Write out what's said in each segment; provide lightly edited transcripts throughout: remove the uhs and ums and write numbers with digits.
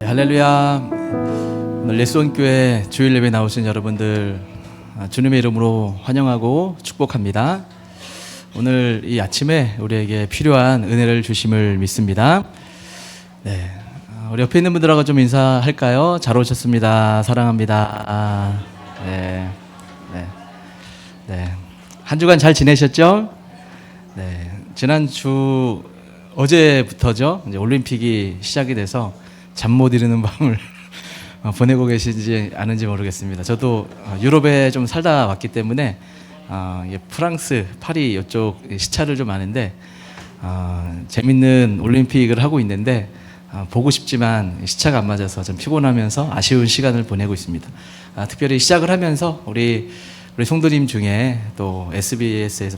할렐루야. 오늘 예수원교회 주일 예배 나오신 여러분들 주님의 이름으로 환영하고 축복합니다. 오늘 이 아침에 우리에게 필요한 은혜를 주심을 믿습니다. 네, 우리 옆에 있는 분들하고 좀 인사할까요? 잘 오셨습니다. 사랑합니다. 네. 한 주간 잘 지내셨죠? 네, 지난주 어제부터죠. 이제 올림픽이 시작이 돼서 잠 못 이루는 밤을 보내고 계신지 아는지 모르겠습니다. 저도 유럽에 좀 살다 왔기 때문에 프랑스, 파리 이쪽 시차를 좀 아는데 재밌는 올림픽을 하고 있는데 보고 싶지만 시차가 안 맞아서 좀 피곤하면서 아쉬운 시간을 보내고 있습니다. 특별히 시작을 하면서 우리 성도님 중에 또 SBS에서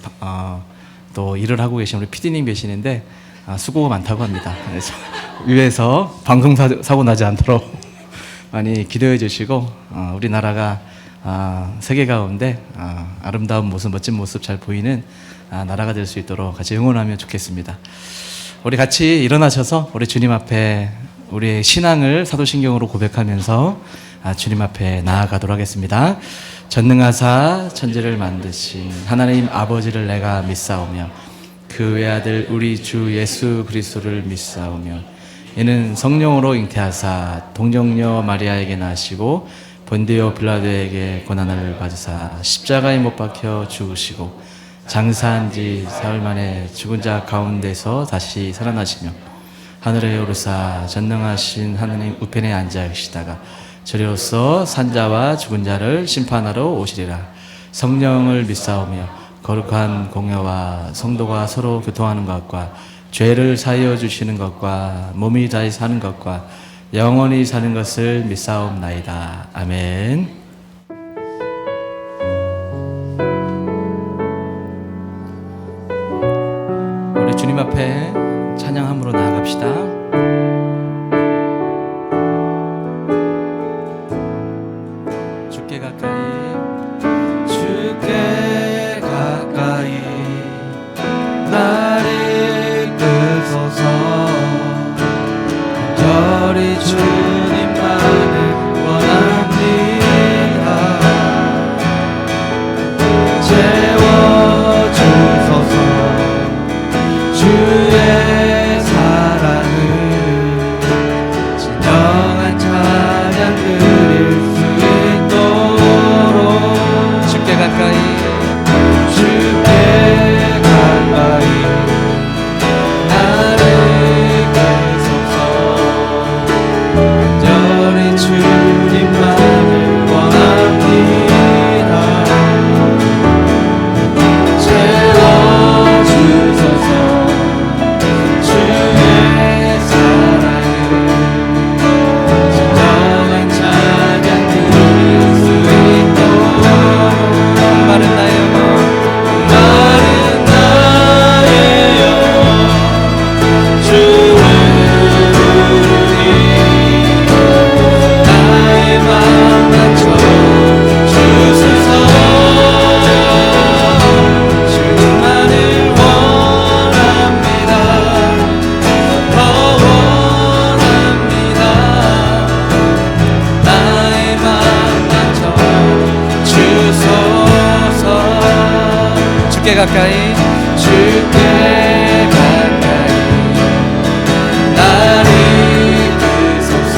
또 일을 하고 계신 우리 PD님 계시는데 수고가 많다고 합니다. 그래서 위에서 방송사고 나지 않도록 많이 기도해 주시고 우리나라가 세계 가운데 아름다운 모습, 멋진 모습 잘 보이는 나라가 될 수 있도록 같이 응원하면 좋겠습니다. 우리 같이 일어나셔서 우리 주님 앞에 우리의 신앙을 사도신경으로 고백하면서 주님 앞에 나아가도록 하겠습니다. 전능하사 천지를 만드신 하나님 아버지를 내가 믿사오며 그 외아들 우리 주 예수 그리스도를 믿사오며 이는 성령으로 잉태하사 동정녀 마리아에게 나시고 본디오 빌라도에게 고난을 받으사 십자가에 못 박혀 죽으시고 장사한 지 사흘 만에 죽은 자 가운데서 다시 살아나시며 하늘에 오르사 전능하신 하느님 우편에 앉아 계시다가 저리로서 산자와 죽은 자를 심판하러 오시리라. 성령을 믿사오며 거룩한 공회와 성도가 서로 교통하는 것과 죄를 사하여 주시는 것과 몸이 다시 사는 것과 영원히 사는 것을 믿사옵나이다. 아멘. 우리 주님 앞에 찬양함으로 나아갑시다. 주께 가까이 나를 이끄소서. 간절히 주님만을 원합니다. 채워주소서. 주의 사랑을 진정한 찬양 드릴 수 있도록 주께 가까이 나를 이끄소서. 간절히 주님만을 원합니다. 채워주소서. 주의 사랑을 진정한 찬양 드릴 수 있도록 목마른 나의 영혼 주를 부르니 나의 마음 맞춰 주소서. 주님만을 원합니다. 더 원합니다. 나의 마음 맞춰 주소서. 주께 가까이 나를 이끄소서.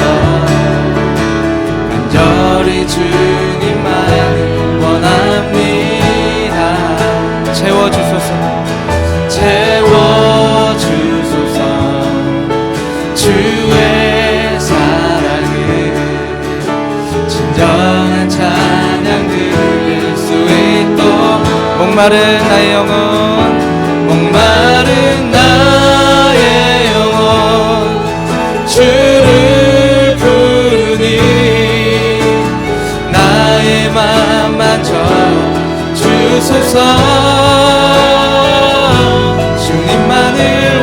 간절히 주님만을 원합니다. 채워주소서. 주의 사랑을 진정한 찬양 드릴 수 있도록 목마른 나의 영혼 주를 부르니 나의 마음 맞춰 주소서. 주님만을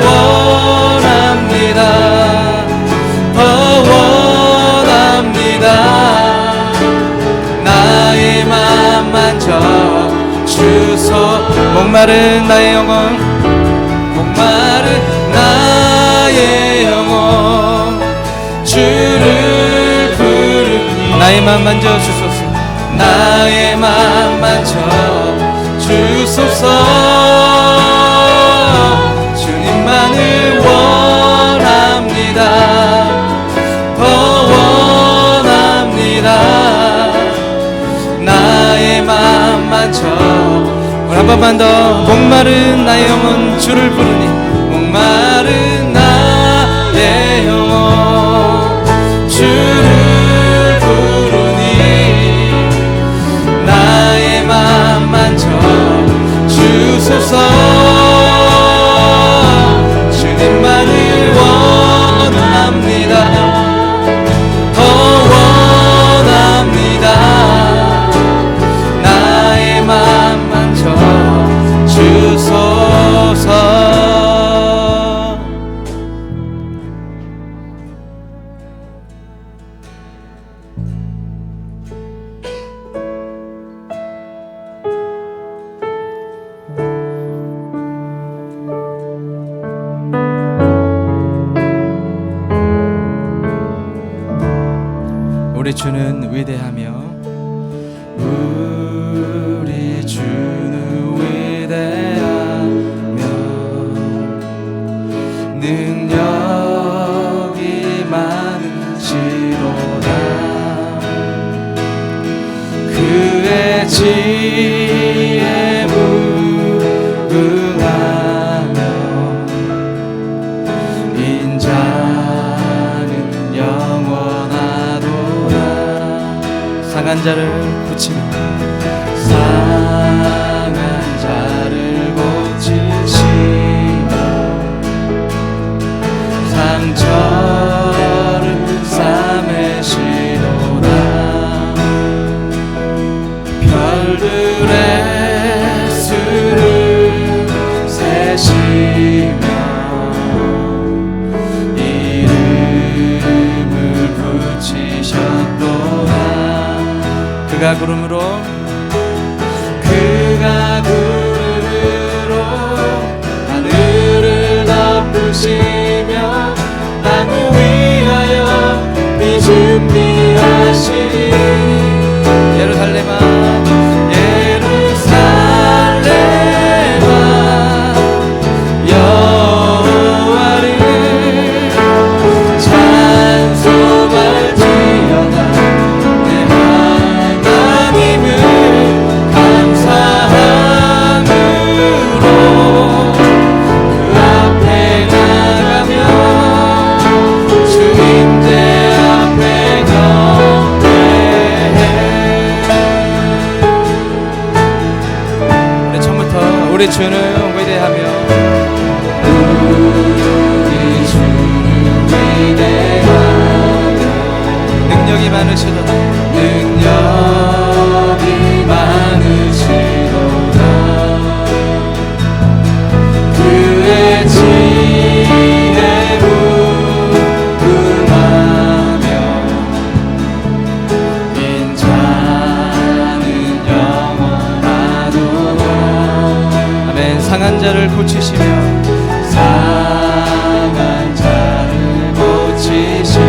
원합니다. 더 원합니다. 나의 마음 맞춰 주소. 목마른 나의 영혼 목마른 나의 영혼 주를 맘 만져 주소서. 나의 맘 만져 주소서. 주님만을 원합니다. 더 원합니다. 나의 맘 만져. 오늘 한 번만 더. 목마른 나의 영혼 주를 부르니, 목마른 나의 영혼 주를 부르니, 나의 맘 만져 주소서. 주님만을 원합니다. 더 원합니다. 나의 맘 만져 주소서. 우리 주는 위대하며, 우리 주는 위대하며 능력이 많으시로다. 그의 지혜에 무궁하며 인자는 영원하도다. 상한 자를 고치며, 상한 자를 고치시며 상처를 싸매시로다. 별들의 수를 세시며 이름을 붙이셨도다. 그가 구름으로, 그가 구름으로 하늘을 덮으시며 땅을 위하여 비 준비하시니. 예루살렘아, 예루살렘아, 여호와를 찬송할지어다. 내 하나님을 감사함으로 그 앞에 나가며 주님의 앞에 경배해. 우리 처음부터 우리 주는 위대하며, 우리 주는 위대하며 능력이 많으시도다. 능력이 많으시도다. 그의 지혜 무궁하며 인자는 영원하도다. 아멘. 상한 자를 고치시며, 상한 자를 고치시며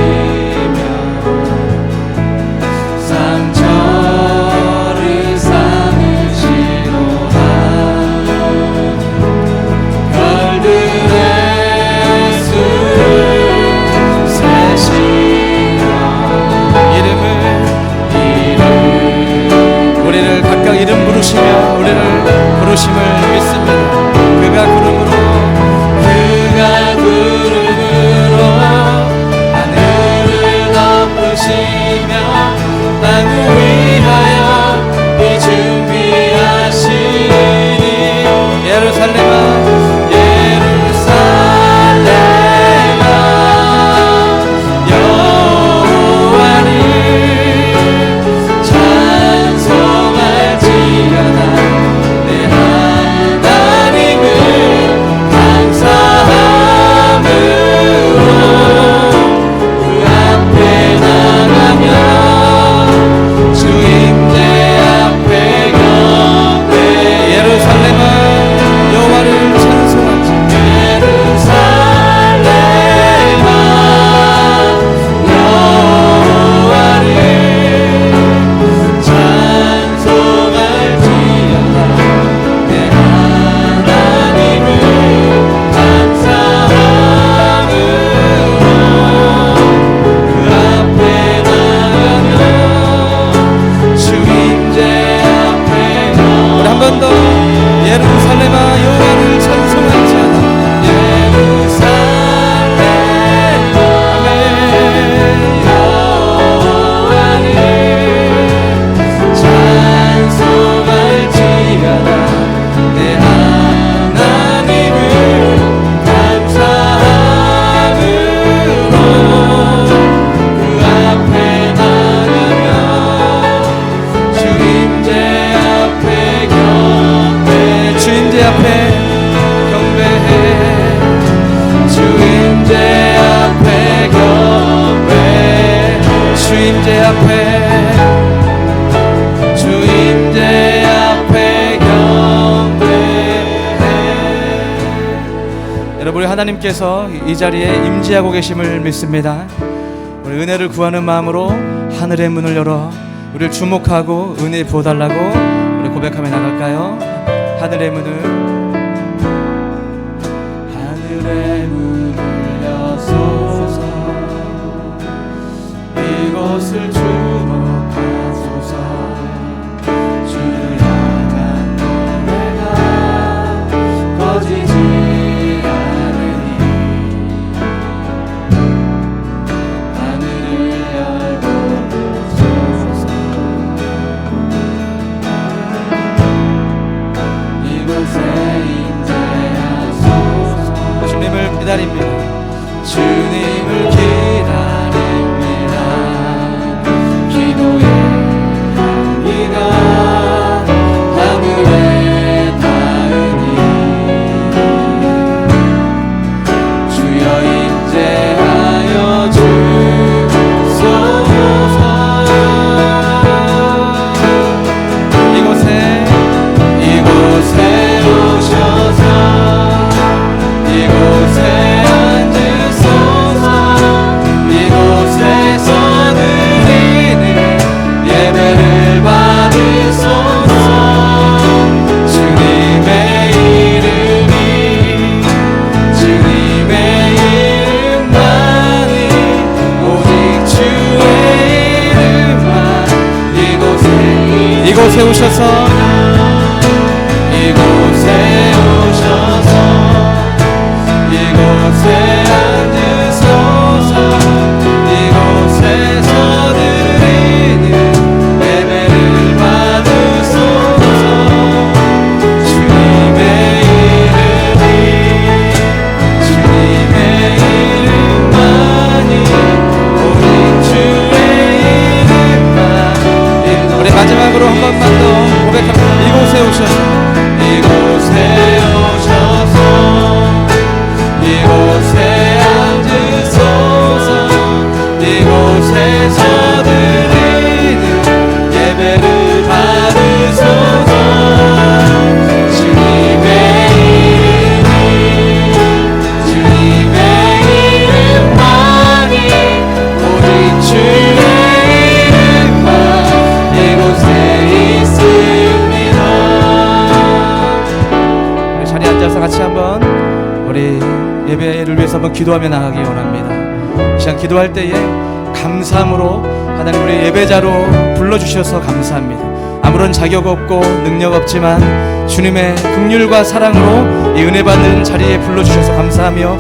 하나님께서 이 자리에 임재하고 계심을 믿습니다. 우리 은혜를 구하는 마음으로 하늘의 문을 열어 우리를 주목하고 은혜 부어달라고 우리 고백하며 나갈까요? 하늘의 문을 여소서, 이곳을 주목하소서. 주를 향한 노래가 꺼지지 않으니 하늘을 열고 주소서. 이곳에 임재하소서. 주님을 기다립니다. 주님을 기다립니다. 기도의 향기가 하늘에 닿으니 주여 임재하여 주소서. 이곳에 오셔서 이곳에 앉으소서. 이곳에서 드리는 예배를 받으소서. 주님의 이름이 주님의 이름만이 오직 주의 이름만 이곳에 오셔서 이곳에 앉으소서. 이곳에서 드리는 예배를 받으소서. 주님의 이름만이 오직 주의 이름만. 우리 마지막으로 한 번만 더 고백합니다. 이곳에 오셔서 이곳에 앉으소서. 이곳에서 드리는 예배를 받으소서. 주님의 이름만이 오직 주의 이름만 이곳에 있습니다. 우리 자리에 앉아서 같이 한번 우리 예배를 위해서 한번 기도하며 나가기 원합니다. 이 시간 기도할 때에 감사함으로 하나님 우리 예배자로 불러주셔서 감사합니다. 아무런 자격 없고 능력 없지만 주님의 긍휼과 사랑으로 이 은혜 받는 자리에 불러주셔서 감사하며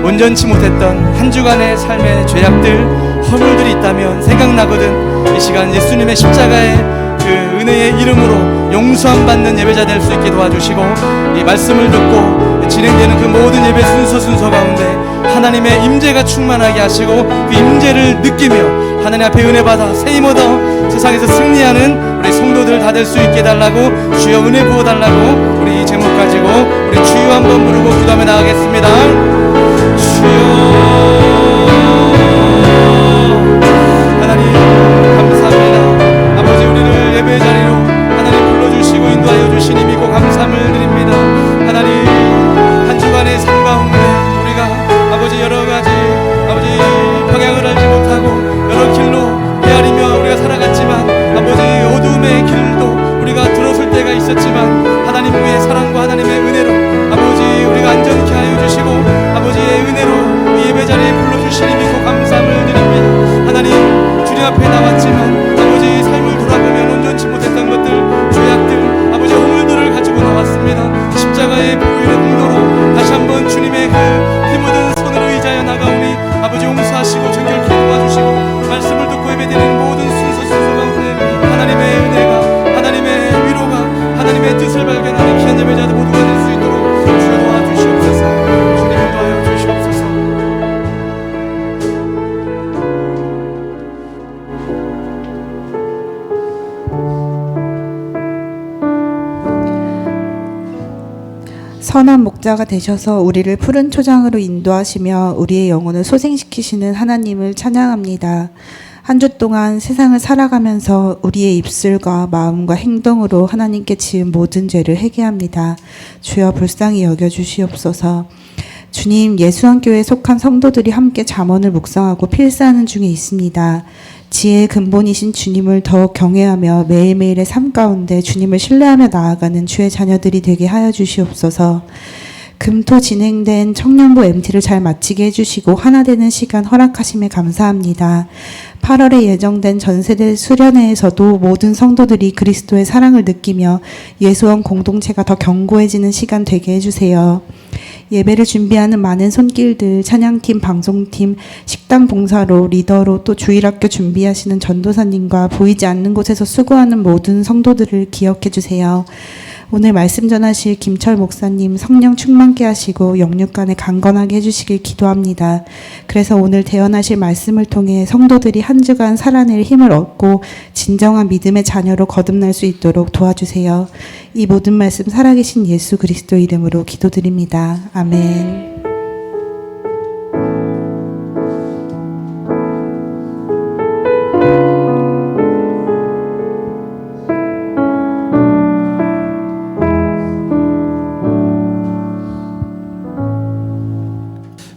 온전치 못했던 한 주간의 삶의 죄악들 허물들이 있다면 생각나거든 이 시간 예수님의 십자가의 그 은혜의 이름으로 용서함 받는 예배자 될 수 있게 도와주시고 이 말씀을 듣고 진행되는 그 모든 예배 순서 가운데 하나님의 임재가 충만하게 하시고 그 임재를 느끼며 하나님 앞에 은혜 받아 새 힘 얻어 세상에서 승리하는 우리 성도들 다 될 수 있게 해달라고 주여 은혜 부어달라고 우리 이 제목 가지고 우리 주여 한번 부르고 기도하며 나가겠습니다. 주여 하나님 감사합니다. 아버지 우리를 예배 자리로 하나님 불러주시고 인도하여 주시니 믿고 감사함을 드립니다. 하나님 한 주간의 삶 가운데 우리가 아버지 여러가지 아버지 방향을 알지 못하고 여러 길로 헤아리며 우리가 살아갔지만 아버지 어둠의 길도 우리가 들어설 때가 있었지만 하나님 위의 사랑과 하나님의 은혜로 아버지 우리가 안전케 하여 주시고 아버지의 은혜로 예배 자리에 불러주시니 믿고 감사함을 드립니다. 하나님 주님 앞에 나왔지만 아버지 삶을 돌아보면 온전치 못했던 것들 죄악들 아버지 허물들을 가지고 나왔습니다. 십자가의 보혈의 공로로 다시 한번 주님의 그 힘얻은 손으로 의지하여 나가오니 아버지 용서하시고 정결케 도와주시고 말씀을 듣고 예배드리는 모든 순서 가운데 하나님의 은혜가 하나님의 위로가 하나님의 뜻을 발견하는 귀한 예배자들 모두가 될 수 있도록 주여 도와주시옵소서. 주님을 도와여 주시옵소서. 선한 목자가 되셔서 우리를 푸른 초장으로 인도하시며 우리의 영혼을 소생시키시는 하나님을 찬양합니다. 한 주 동안 세상을 살아가면서 우리의 입술과 마음과 행동으로 하나님께 지은 모든 죄를 회개합니다. 주여 불쌍히 여겨주시옵소서. 주님, 예수원교회에 속한 성도들이 함께 잠언을 묵상하고 필사하는 중에 있습니다. 지혜의 근본이신 주님을 더욱 경외하며 매일매일의 삶 가운데 주님을 신뢰하며 나아가는 주의 자녀들이 되게 하여 주시옵소서. 금토 진행된 청년부 MT를 잘 마치게 해주시고 하나 되는 시간 허락하심에 감사합니다. 8월에 예정된 전세대 수련회에서도 모든 성도들이 그리스도의 사랑을 느끼며 예수원 공동체가 더 견고해지는 시간 되게 해주세요. 예배를 준비하는 많은 손길들, 찬양팀, 방송팀, 식당 봉사로, 리더로 또 주일학교 준비하시는 전도사님과 보이지 않는 곳에서 수고하는 모든 성도들을 기억해 주세요. 오늘 말씀 전하실 김철 목사님 성령 충만케 하시고 영육간에 강건하게 해주시길 기도합니다. 그래서 오늘 대언하실 말씀을 통해 성도들이 한 주간 살아낼 힘을 얻고 진정한 믿음의 자녀로 거듭날 수 있도록 도와주세요. 이 모든 말씀 살아계신 예수 그리스도 이름으로 기도드립니다. 아멘.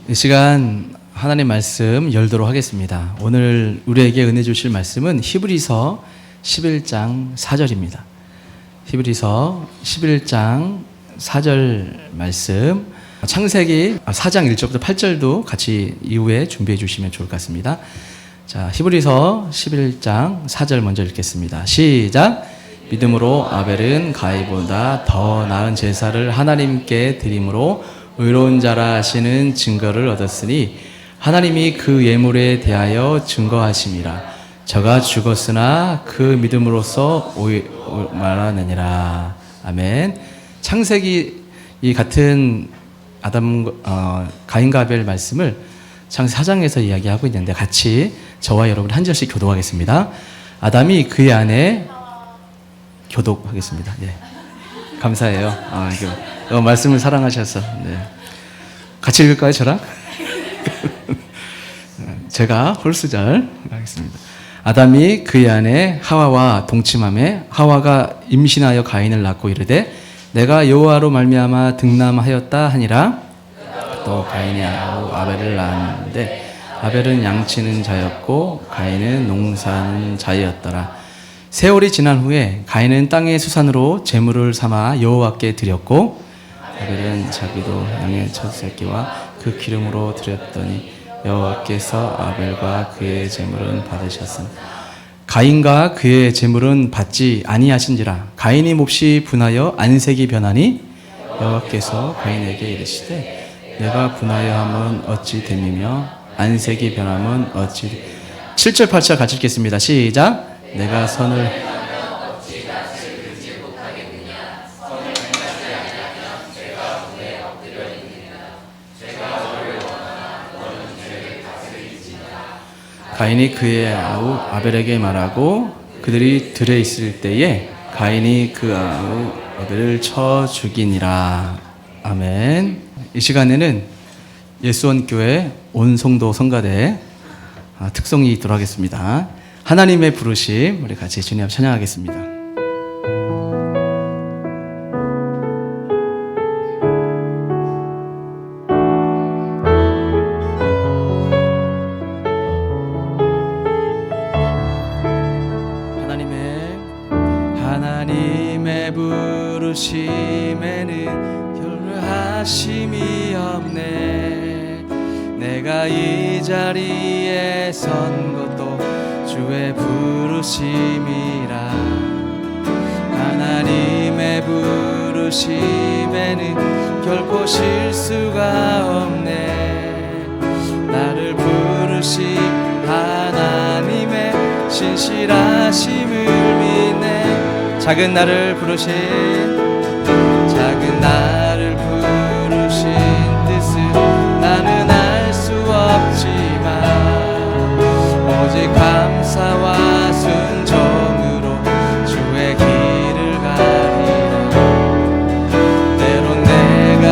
이 시간 하나님 말씀 열도록 하겠습니다. 오늘 우리에게 은혜 주실 말씀은 히브리서 11장 4절입니다. 히브리서 11장 4절 말씀, 창세기 4장 1절부터 8절도 같이 이후에 준비해 주시면 좋을 것 같습니다. 자, 히브리서 11장 4절 먼저 읽겠습니다. 시작. 믿음으로 아벨은 가인보다 더 나은 제사를 하나님께 드림으로 의로운 자라 하시는 증거를 얻었으니 하나님이 그 예물에 대하여 증거하심이라. 저가 죽었으나 그 믿음으로써 말하느니라. 아멘. 창세기 이 같은 가인과 아벨 말씀을 창세기 4장에서 이야기하고 있는데 같이 저와 여러분 한 절씩 교독하겠습니다. 아담이 그의 아내 교독하겠습니다. 예. 감사해요. 말씀을 사랑하셔서. 네. 같이 읽을까요, 저랑? 제가 홀수절 하겠습니다. 아담이 그의 아내 하와와 동침하매 하와가 임신하여 가인을 낳고 이르되 내가 여호와로 말미암아 득남하였다 하니라. 또 가인이 아벨을 낳았는데 아벨은 양치는 자였고 가인은 농사하는 자였더라. 세월이 지난 후에 가인은 땅의 수산으로 제물을 삼아 여호와께 드렸고 아벨은 자기도 양의 첫 새끼와 그 기름으로 드렸더니 여호와께서 아벨과 그의 제물은 받으셨으나 가인과 그의 제물은 받지 아니하신지라. 가인이 몹시 분하여 안색이 변하니 여호와께서 가인에게 이르시되 내가 분하여 함은 어찌 됨이며 안색이 변함은 어찌 7절 8절 같이 읽겠습니다. 시작. 내가 선을 가인이 그의 아우 아벨에게 말하고 그들이 들에 있을 때에 가인이 그 아우 아벨을 쳐 죽이니라. 아멘. 이 시간에는 예수원교회 온 성도 성가대 특송이 있도록 하겠습니다. 하나님의 부르심, 우리 같이 주님 앞 찬양하겠습니다. 하나님의 부르심에는 결하심이 없네. 내가 이 자리에 선 것도 주의 부르심이라. 하나님의 부르심에는 결코 실수가 없네. 나를 부르신 하나님의 신실하심을 믿네. 작은 나를 부르신 뜻을 나는 알 수 없지만 오직 감사와 순종으로 주의 길을 가리라. 때론 내가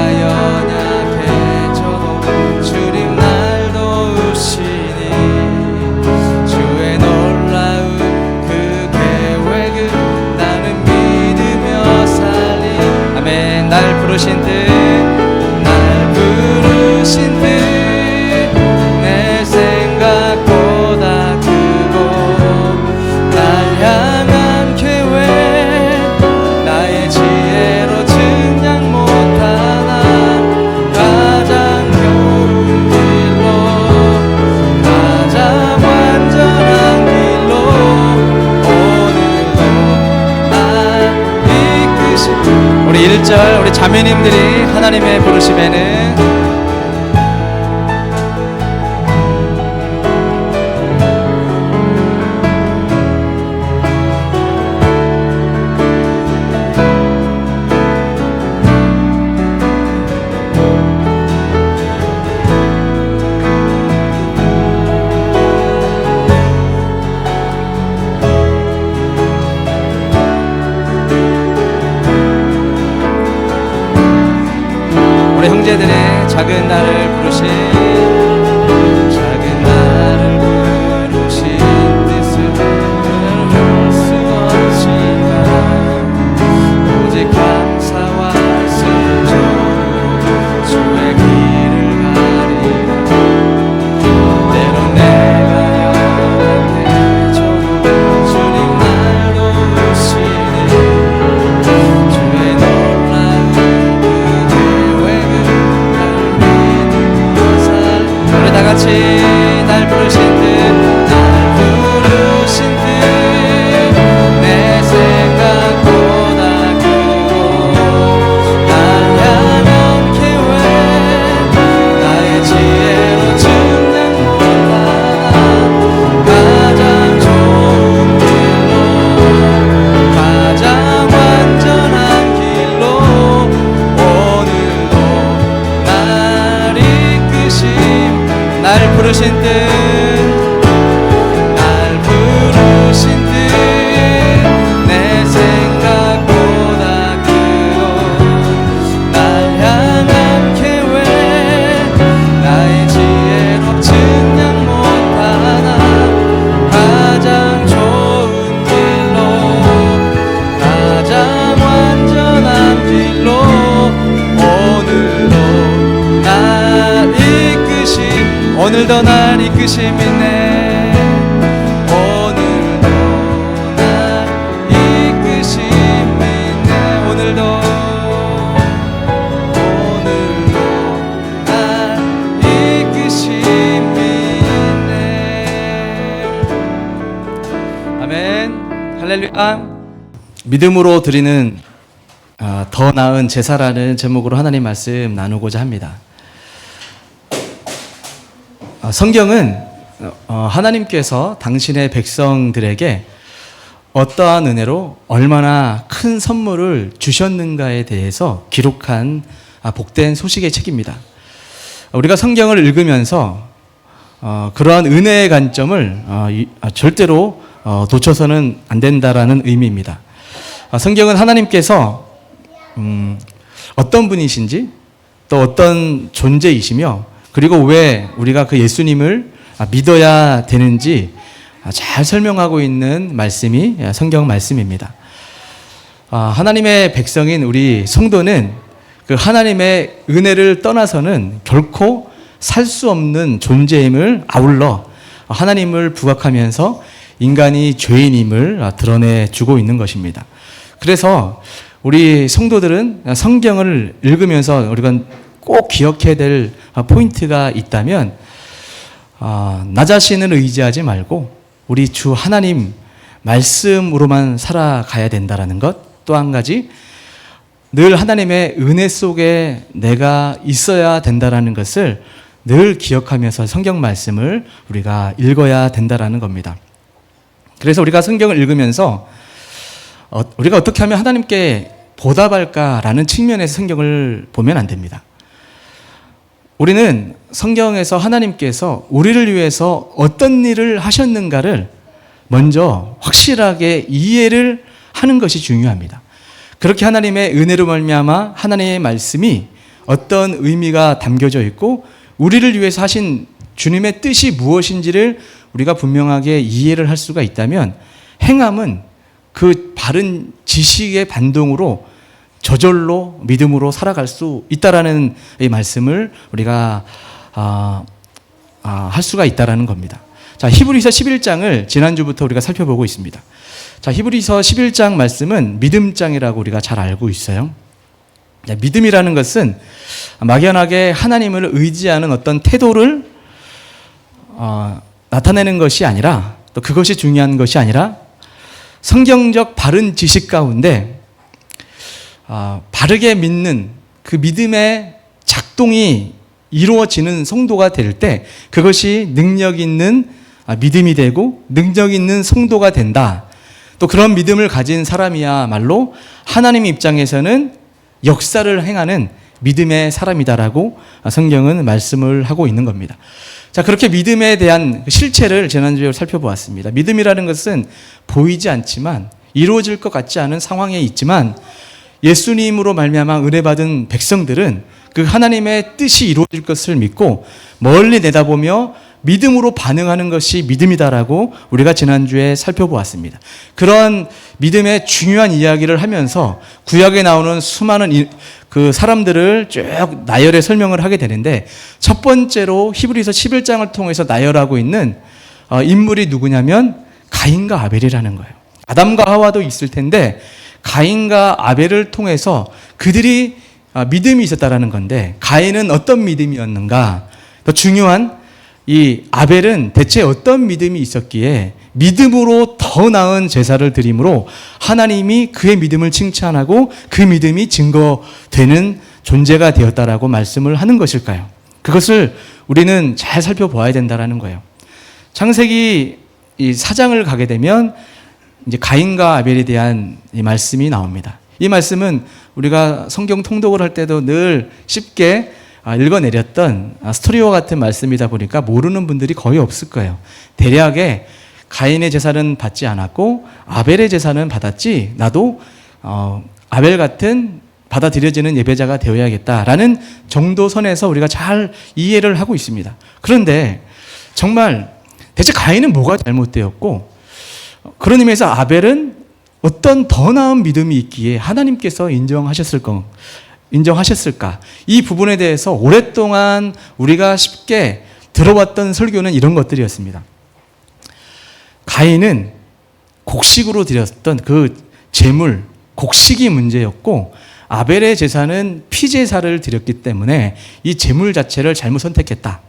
연약해져도 주님 날 도우시니 주의 놀라운 그 계획을 나는 믿으며 살아. 자매님들이 하나님의 부르심에는 우리 형제들의 작은 나를 부르신 뜻을 할 수 없지만 오직 감사와 순종으로 주의 길을 가리라. 때론 내가 연약해 저도 주님 날 도우시네. 주의 놀라운 우리 다 같이 날 부르신 듯 내 생각보다 크고 날 향한 계획 나의 지혜로 증명 못하나 가장 좋은 길로 가장 완전한 길로 오늘도 날 이끄심. 날 부르신 뜻, 날 부르신 뜻, 내 생각보다 크고 날 향한 계획 나의 지혜로 증명 못하나 가장 좋은 길로 가장 완전한 길로 오늘도 날 오늘도 날 이끄심 있네. 오늘도 날 이끄심 있네. 오늘도 날 이끄심 있네. 아멘. 할렐루야. 믿음으로 드리는 더 나은 제사라는 제목으로 하나님 말씀 나누고자 합니다. 성경은 하나님께서 당신의 백성들에게 어떠한 은혜로 얼마나 큰 선물을 주셨는가에 대해서 기록한 복된 소식의 책입니다. 우리가 성경을 읽으면서 그러한 은혜의 관점을 절대로 놓쳐서는 안 된다라는 의미입니다. 성경은 하나님께서 어떤 분이신지 또 어떤 존재이시며 그리고 왜 우리가 그 예수님을 믿어야 되는지 잘 설명하고 있는 말씀이 성경 말씀입니다. 하나님의 백성인 우리 성도는 그 하나님의 은혜를 떠나서는 결코 살 수 없는 존재임을 아울러 하나님을 부각하면서 인간이 죄인임을 드러내주고 있는 것입니다. 그래서 우리 성도들은 성경을 읽으면서 우리가 꼭 기억해야 될 포인트가 있다면 나 자신을 의지하지 말고 우리 주 하나님 말씀으로만 살아가야 된다는 것. 또 한 가지 늘 하나님의 은혜 속에 내가 있어야 된다는 것을 늘 기억하면서 성경 말씀을 우리가 읽어야 된다는 겁니다. 그래서 우리가 성경을 읽으면서 우리가 어떻게 하면 하나님께 보답할까라는 측면에서 성경을 보면 안 됩니다. 우리는 성경에서 하나님께서 우리를 위해서 어떤 일을 하셨는가를 먼저 확실하게 이해를 하는 것이 중요합니다. 그렇게 하나님의 은혜로 말미암아 하나님의 말씀이 어떤 의미가 담겨져 있고 우리를 위해서 하신 주님의 뜻이 무엇인지를 우리가 분명하게 이해를 할 수가 있다면 행함은 그 바른 지식의 반동으로 저절로 믿음으로 살아갈 수 있다라는 이 말씀을 우리가 할 수가 있다라는 겁니다. 자, 히브리서 11장을 지난주부터 우리가 살펴보고 있습니다. 자, 히브리서 11장 말씀은 믿음장이라고 우리가 잘 알고 있어요. 믿음이라는 것은 막연하게 하나님을 의지하는 어떤 태도를 나타내는 것이 아니라, 또 그것이 중요한 것이 아니라 성경적 바른 지식 가운데 바르게 믿는 그 믿음의 작동이 이루어지는 성도가 될 때 그것이 능력 있는 믿음이 되고 능력 있는 성도가 된다. 또 그런 믿음을 가진 사람이야말로 하나님 입장에서는 역사를 행하는 믿음의 사람이다라고 성경은 말씀을 하고 있는 겁니다. 자, 그렇게 믿음에 대한 실체를 지난주에 살펴보았습니다. 믿음이라는 것은 보이지 않지만 이루어질 것 같지 않은 상황에 있지만 예수님으로 말미암아 은혜 받은 백성들은 그 하나님의 뜻이 이루어질 것을 믿고 멀리 내다보며 믿음으로 반응하는 것이 믿음이다라고 우리가 지난주에 살펴보았습니다. 그런 믿음의 중요한 이야기를 하면서 구약에 나오는 수많은 그 사람들을 쭉 나열해 설명을 하게 되는데 첫 번째로 히브리서 11장을 통해서 나열하고 있는 인물이 누구냐면 가인과 아벨이라는 거예요. 아담과 하와도 있을 텐데 가인과 아벨을 통해서 그들이 믿음이 있었다라는 건데 가인은 어떤 믿음이었는가? 더 중요한 이 아벨은 대체 어떤 믿음이 있었기에 믿음으로 더 나은 제사를 드림으로 하나님이 그의 믿음을 칭찬하고 그 믿음이 증거되는 존재가 되었다라고 말씀을 하는 것일까요? 그것을 우리는 잘 살펴보아야 된다라는 거예요. 창세기 이 4장을 가게 되면 이제 가인과 아벨에 대한 이 말씀이 나옵니다. 이 말씀은 우리가 성경 통독을 할 때도 늘 쉽게 읽어내렸던 스토리와 같은 말씀이다 보니까 모르는 분들이 거의 없을 거예요. 대략에 가인의 제사는 받지 않았고 아벨의 제사는 받았지 나도 아벨 같은 받아들여지는 예배자가 되어야겠다라는 정도 선에서 우리가 잘 이해를 하고 있습니다. 그런데 정말 대체 가인은 뭐가 잘못되었고 그런 의미에서 아벨은 어떤 더 나은 믿음이 있기에 하나님께서 인정하셨을까? 이 부분에 대해서 오랫동안 우리가 쉽게 들어왔던 설교는 이런 것들이었습니다. 가인은 곡식으로 드렸던 그 제물, 곡식이 문제였고 아벨의 제사는 피제사를 드렸기 때문에 이 제물 자체를 잘못 선택했다.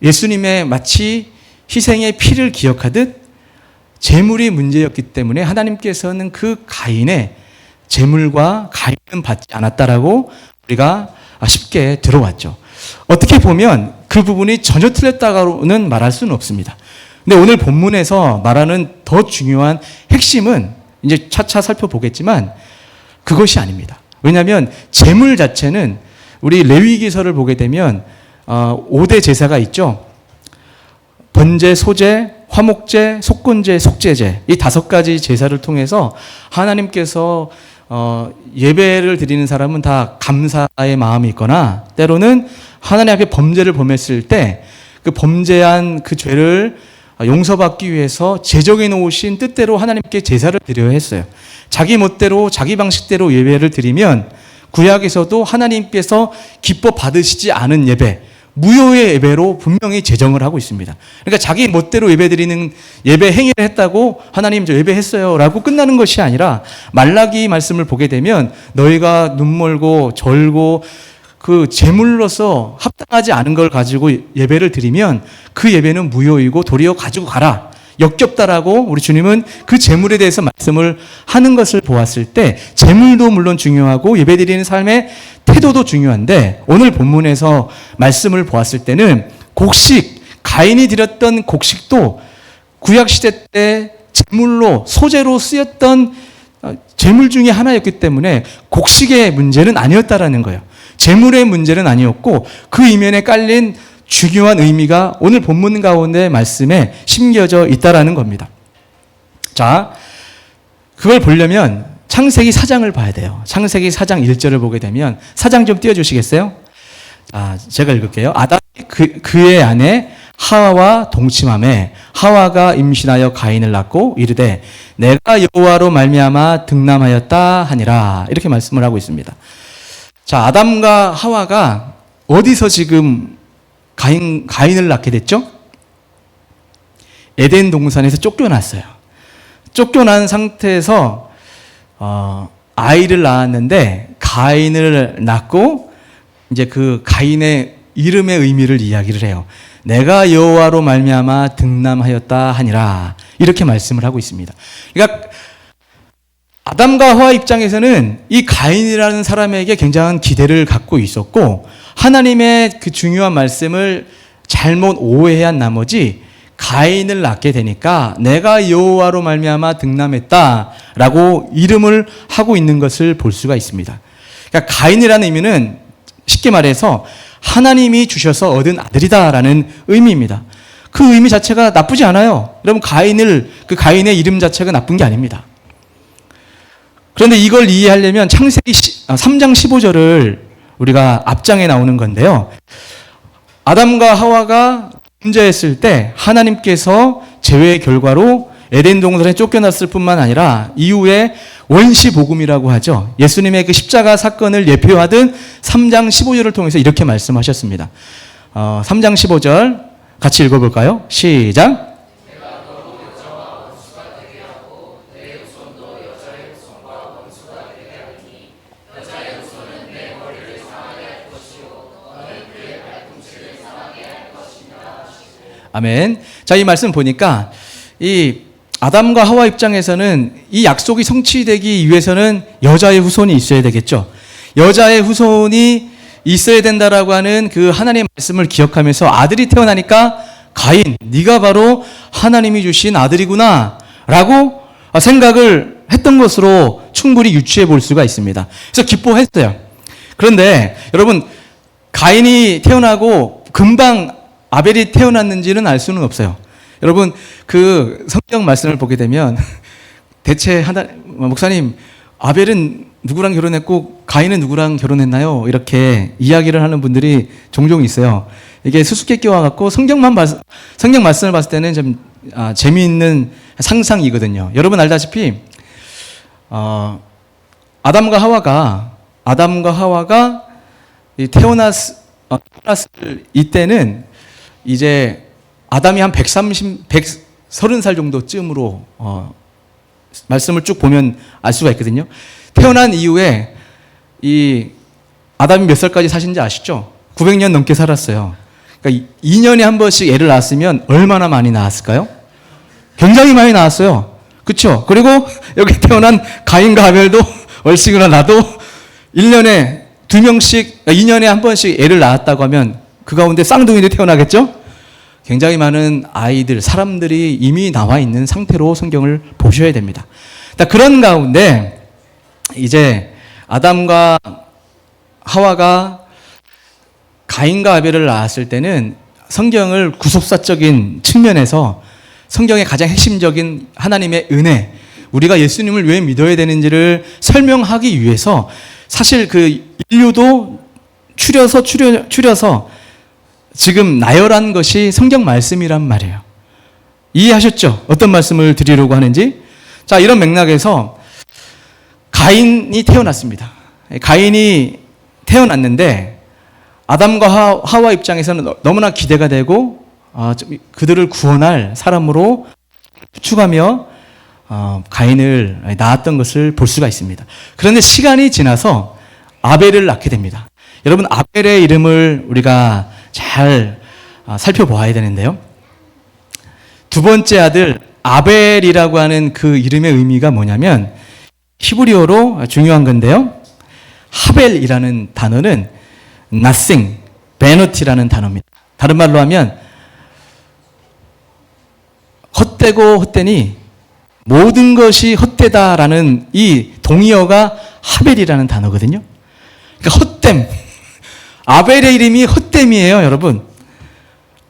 예수님의 마치 희생의 피를 기억하듯 제물이 문제였기 때문에 하나님께서는 그 가인의 제물과 가인은 받지 않았다라고 우리가 쉽게 들어왔죠. 어떻게 보면 그 부분이 전혀 틀렸다고는 말할 수는 없습니다. 근데 오늘 본문에서 말하는 더 중요한 핵심은 이제 차차 살펴보겠지만 그것이 아닙니다. 왜냐하면 제물 자체는 우리 레위기서를 보게 되면 5대 제사가 있죠. 번제, 소제, 화목제, 속건제, 속죄제 이 5가지 제사를 통해서 하나님께서 예배를 드리는 사람은 다 감사의 마음이 있거나 때로는 하나님 앞에 범죄를 범했을 때 그 범죄한 그 죄를 용서받기 위해서 제정해 놓으신 뜻대로 하나님께 제사를 드려야 했어요. 자기 멋대로 자기 방식대로 예배를 드리면 구약에서도 하나님께서 기뻐 받으시지 않은 예배, 무효의 예배로 분명히 제정을 하고 있습니다. 그러니까 자기 멋대로 예배드리는 예배 행위를 했다고 하나님 저 예배했어요 라고 끝나는 것이 아니라 말라기 말씀을 보게 되면 너희가 눈 멀고 절고 그 제물로서 합당하지 않은 걸 가지고 예배를 드리면 그 예배는 무효이고 도리어 가지고 가라. 역겹다라고 우리 주님은 그 제물에 대해서 말씀을 하는 것을 보았을 때 제물도 물론 중요하고 예배드리는 삶의 태도도 중요한데 오늘 본문에서 말씀을 보았을 때는 곡식, 가인이 드렸던 곡식도 구약시대 때 제물로 소재로 쓰였던 제물 중에 하나였기 때문에 곡식의 문제는 아니었다라는 거예요. 제물의 문제는 아니었고 그 이면에 깔린 중요한 의미가 오늘 본문 가운데 말씀에 심겨져 있다라는 겁니다. 자, 그걸 보려면 창세기 4장을 봐야 돼요. 창세기 4장 1절을 보게 되면 4장 좀 띄워주시겠어요? 자, 제가 읽을게요. 아담이 그의 아내 하와와 동침하매 하와가 임신하여 가인을 낳고 이르되 내가 여호와로 말미암아 득남하였다 하니라 이렇게 말씀을 하고 있습니다. 자, 아담과 하와가 어디서 지금 가인을 낳게 됐죠? 에덴 동산에서 쫓겨났어요. 쫓겨난 상태에서 아이를 낳았는데 가인을 낳고 이제 그 가인의 이름의 의미를 이야기를 해요. 내가 여호와로 말미암아 득남하였다 하니라 이렇게 말씀을 하고 있습니다. 그러니까 아담과 하와 입장에서는 이 가인이라는 사람에게 굉장한 기대를 갖고 있었고 하나님의 그 중요한 말씀을 잘못 오해한 나머지 가인을 낳게 되니까 내가 여호와로 말미암아 득남했다라고 이름을 하고 있는 것을 볼 수가 있습니다. 그러니까 가인이라는 의미는 쉽게 말해서 하나님이 주셔서 얻은 아들이다라는 의미입니다. 그 의미 자체가 나쁘지 않아요. 여러분 그 가인의 이름 자체가 나쁜 게 아닙니다. 그런데 이걸 이해하려면 창세기 3장 15절을 우리가 앞장에 나오는 건데요. 아담과 하와가 범죄했을 때 하나님께서 재회의 결과로 에덴 동산에 쫓겨났을 뿐만 아니라 이후에 원시복음이라고 하죠. 예수님의 그 십자가 사건을 예표하던 3장 15절을 통해서 이렇게 말씀하셨습니다. 3장 15절 같이 읽어볼까요? 시작. 아멘. 자, 이 말씀 보니까 이 아담과 하와 입장에서는 이 약속이 성취되기 위해서는 여자의 후손이 있어야 되겠죠. 여자의 후손이 있어야 된다라고 하는 그 하나님의 말씀을 기억하면서 아들이 태어나니까 가인, 네가 바로 하나님이 주신 아들이구나 라고 생각을 했던 것으로 충분히 유추해 볼 수가 있습니다. 그래서 기뻐했어요. 그런데 여러분 가인이 태어나고 금방 아벨이 태어났는지는 알 수는 없어요. 여러분 그 성경 말씀을 보게 되면 대체 목사님 아벨은 누구랑 결혼했고 가인은 누구랑 결혼했나요? 이렇게 이야기를 하는 분들이 종종 있어요. 이게 수수께끼 와갖고 성경 말씀을 봤을 때는 좀 재미있는 상상이거든요. 여러분 알다시피 아담과 하와가 태어났을 이때는 이제 아담이 한 130살 정도쯤으로 말씀을 쭉 보면 알 수가 있거든요. 태어난 이후에 이 아담이 몇 살까지 사신지 아시죠? 900년 넘게 살았어요. 그러니까 2년에 한 번씩 애를 낳았으면 얼마나 많이 낳았을까요? 굉장히 많이 낳았어요. 그렇죠? 그리고 여기 태어난 가인과 아벨도 얼씨구나 나도 1년에 2명씩 2년에 한 번씩 애를 낳았다고 하면 그 가운데 쌍둥이도 태어나겠죠? 굉장히 많은 아이들, 사람들이 이미 나와 있는 상태로 성경을 보셔야 됩니다. 그런 가운데 이제 아담과 하와가 가인과 아벨을 낳았을 때는 성경을 구속사적인 측면에서 성경의 가장 핵심적인 하나님의 은혜, 우리가 예수님을 왜 믿어야 되는지를 설명하기 위해서 사실 그 인류도 추려서 지금 나열한 것이 성경 말씀이란 말이에요. 이해하셨죠? 어떤 말씀을 드리려고 하는지? 자, 이런 맥락에서 가인이 태어났습니다. 가인이 태어났는데 아담과 하와 입장에서는 너무나 기대가 되고 그들을 구원할 사람으로 추구하며 가인을 낳았던 것을 볼 수가 있습니다. 그런데 시간이 지나서 아벨을 낳게 됩니다. 여러분 아벨의 이름을 우리가 잘 살펴보아야 되는데요. 두 번째 아들 아벨이라고 하는 그 이름의 의미가 뭐냐면 히브리어로 중요한 건데요. 하벨이라는 단어는 nothing, vanity 라는 단어입니다. 다른 말로 하면 헛되고 헛되니 모든 것이 헛되다라는 이 동의어가 하벨이라는 단어거든요. 그러니까 헛됨. 아벨의 이름이 헛됨이에요, 여러분.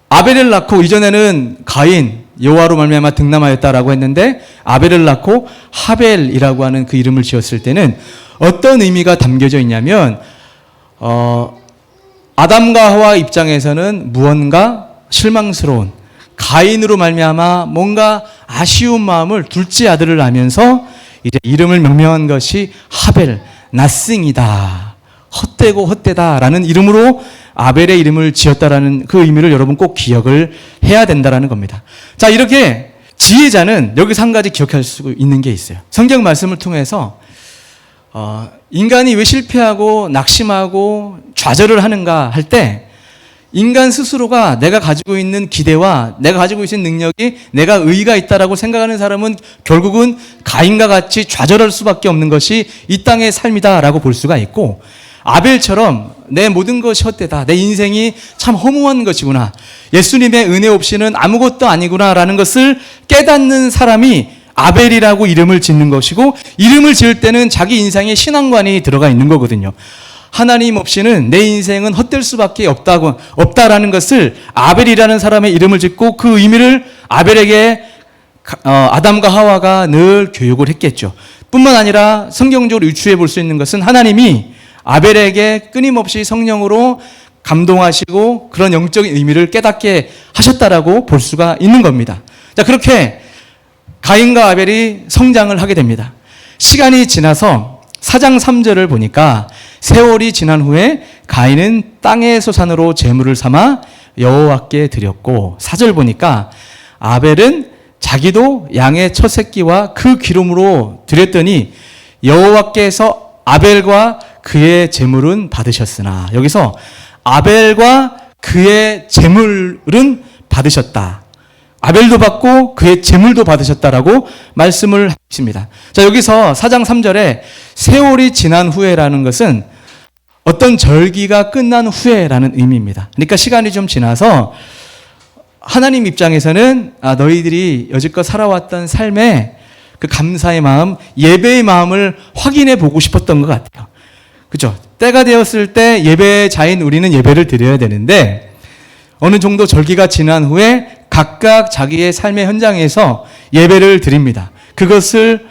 아벨을 낳고 이전에는 가인, 여호와로 말미암아 득남하였다라고 했는데 아벨을 낳고 하벨이라고 하는 그 이름을 지었을 때는 어떤 의미가 담겨져 있냐면 아담과 하와 입장에서는 무언가 실망스러운 가인으로 말미암아 뭔가 아쉬운 마음을 둘째 아들을 낳으면서 이제 이름을 명명한 것이 하벨, nothing이다. 헛되고 헛되다라는 이름으로 아벨의 이름을 지었다라는 그 의미를 여러분 꼭 기억을 해야 된다라는 겁니다. 자, 이렇게 지혜자는 여기서 한 가지 기억할 수 있는 게 있어요. 성경 말씀을 통해서 인간이 왜 실패하고 낙심하고 좌절을 하는가 할 때 인간 스스로가 내가 가지고 있는 기대와 내가 가지고 있는 능력이 내가 의의가 있다라고 생각하는 사람은 결국은 가인과 같이 좌절할 수밖에 없는 것이 이 땅의 삶이다라고 볼 수가 있고, 아벨처럼 내 모든 것이 헛되다, 내 인생이 참 허무한 것이구나, 예수님의 은혜 없이는 아무것도 아니구나라는 것을 깨닫는 사람이 아벨이라고 이름을 짓는 것이고, 이름을 지을 때는 자기 인생에 신앙관이 들어가 있는 거거든요. 하나님 없이는 내 인생은 헛될 수밖에 없다라는 것을 아벨이라는 사람의 이름을 짓고, 그 의미를 아벨에게 아담과 하와가 늘 교육을 했겠죠. 뿐만 아니라 성경적으로 유추해 볼 수 있는 것은 하나님이 아벨에게 끊임없이 성령으로 감동하시고 그런 영적인 의미를 깨닫게 하셨다라고 볼 수가 있는 겁니다. 자, 그렇게 가인과 아벨이 성장을 하게 됩니다. 시간이 지나서 4장 3절을 보니까 세월이 지난 후에 가인은 땅의 소산으로 제물을 삼아 여호와께 드렸고, 4절 보니까 아벨은 자기도 양의 첫 새끼와 그 기름으로 드렸더니 여호와께서 아벨과 그의 제물은 받으셨으나, 여기서 아벨과 그의 제물은 받으셨다, 아벨도 받고 그의 제물도 받으셨다라고 말씀을 하십니다. 자, 여기서 4장 3절에 세월이 지난 후에라는 것은 어떤 절기가 끝난 후에라는 의미입니다. 그러니까 시간이 좀 지나서 하나님 입장에서는 너희들이 여지껏 살아왔던 삶의 그 감사의 마음, 예배의 마음을 확인해 보고 싶었던 것 같아요. 그렇죠? 때가 되었을 때 예배자인 우리는 예배를 드려야 되는데, 어느 정도 절기가 지난 후에 각각 자기의 삶의 현장에서 예배를 드립니다. 그것을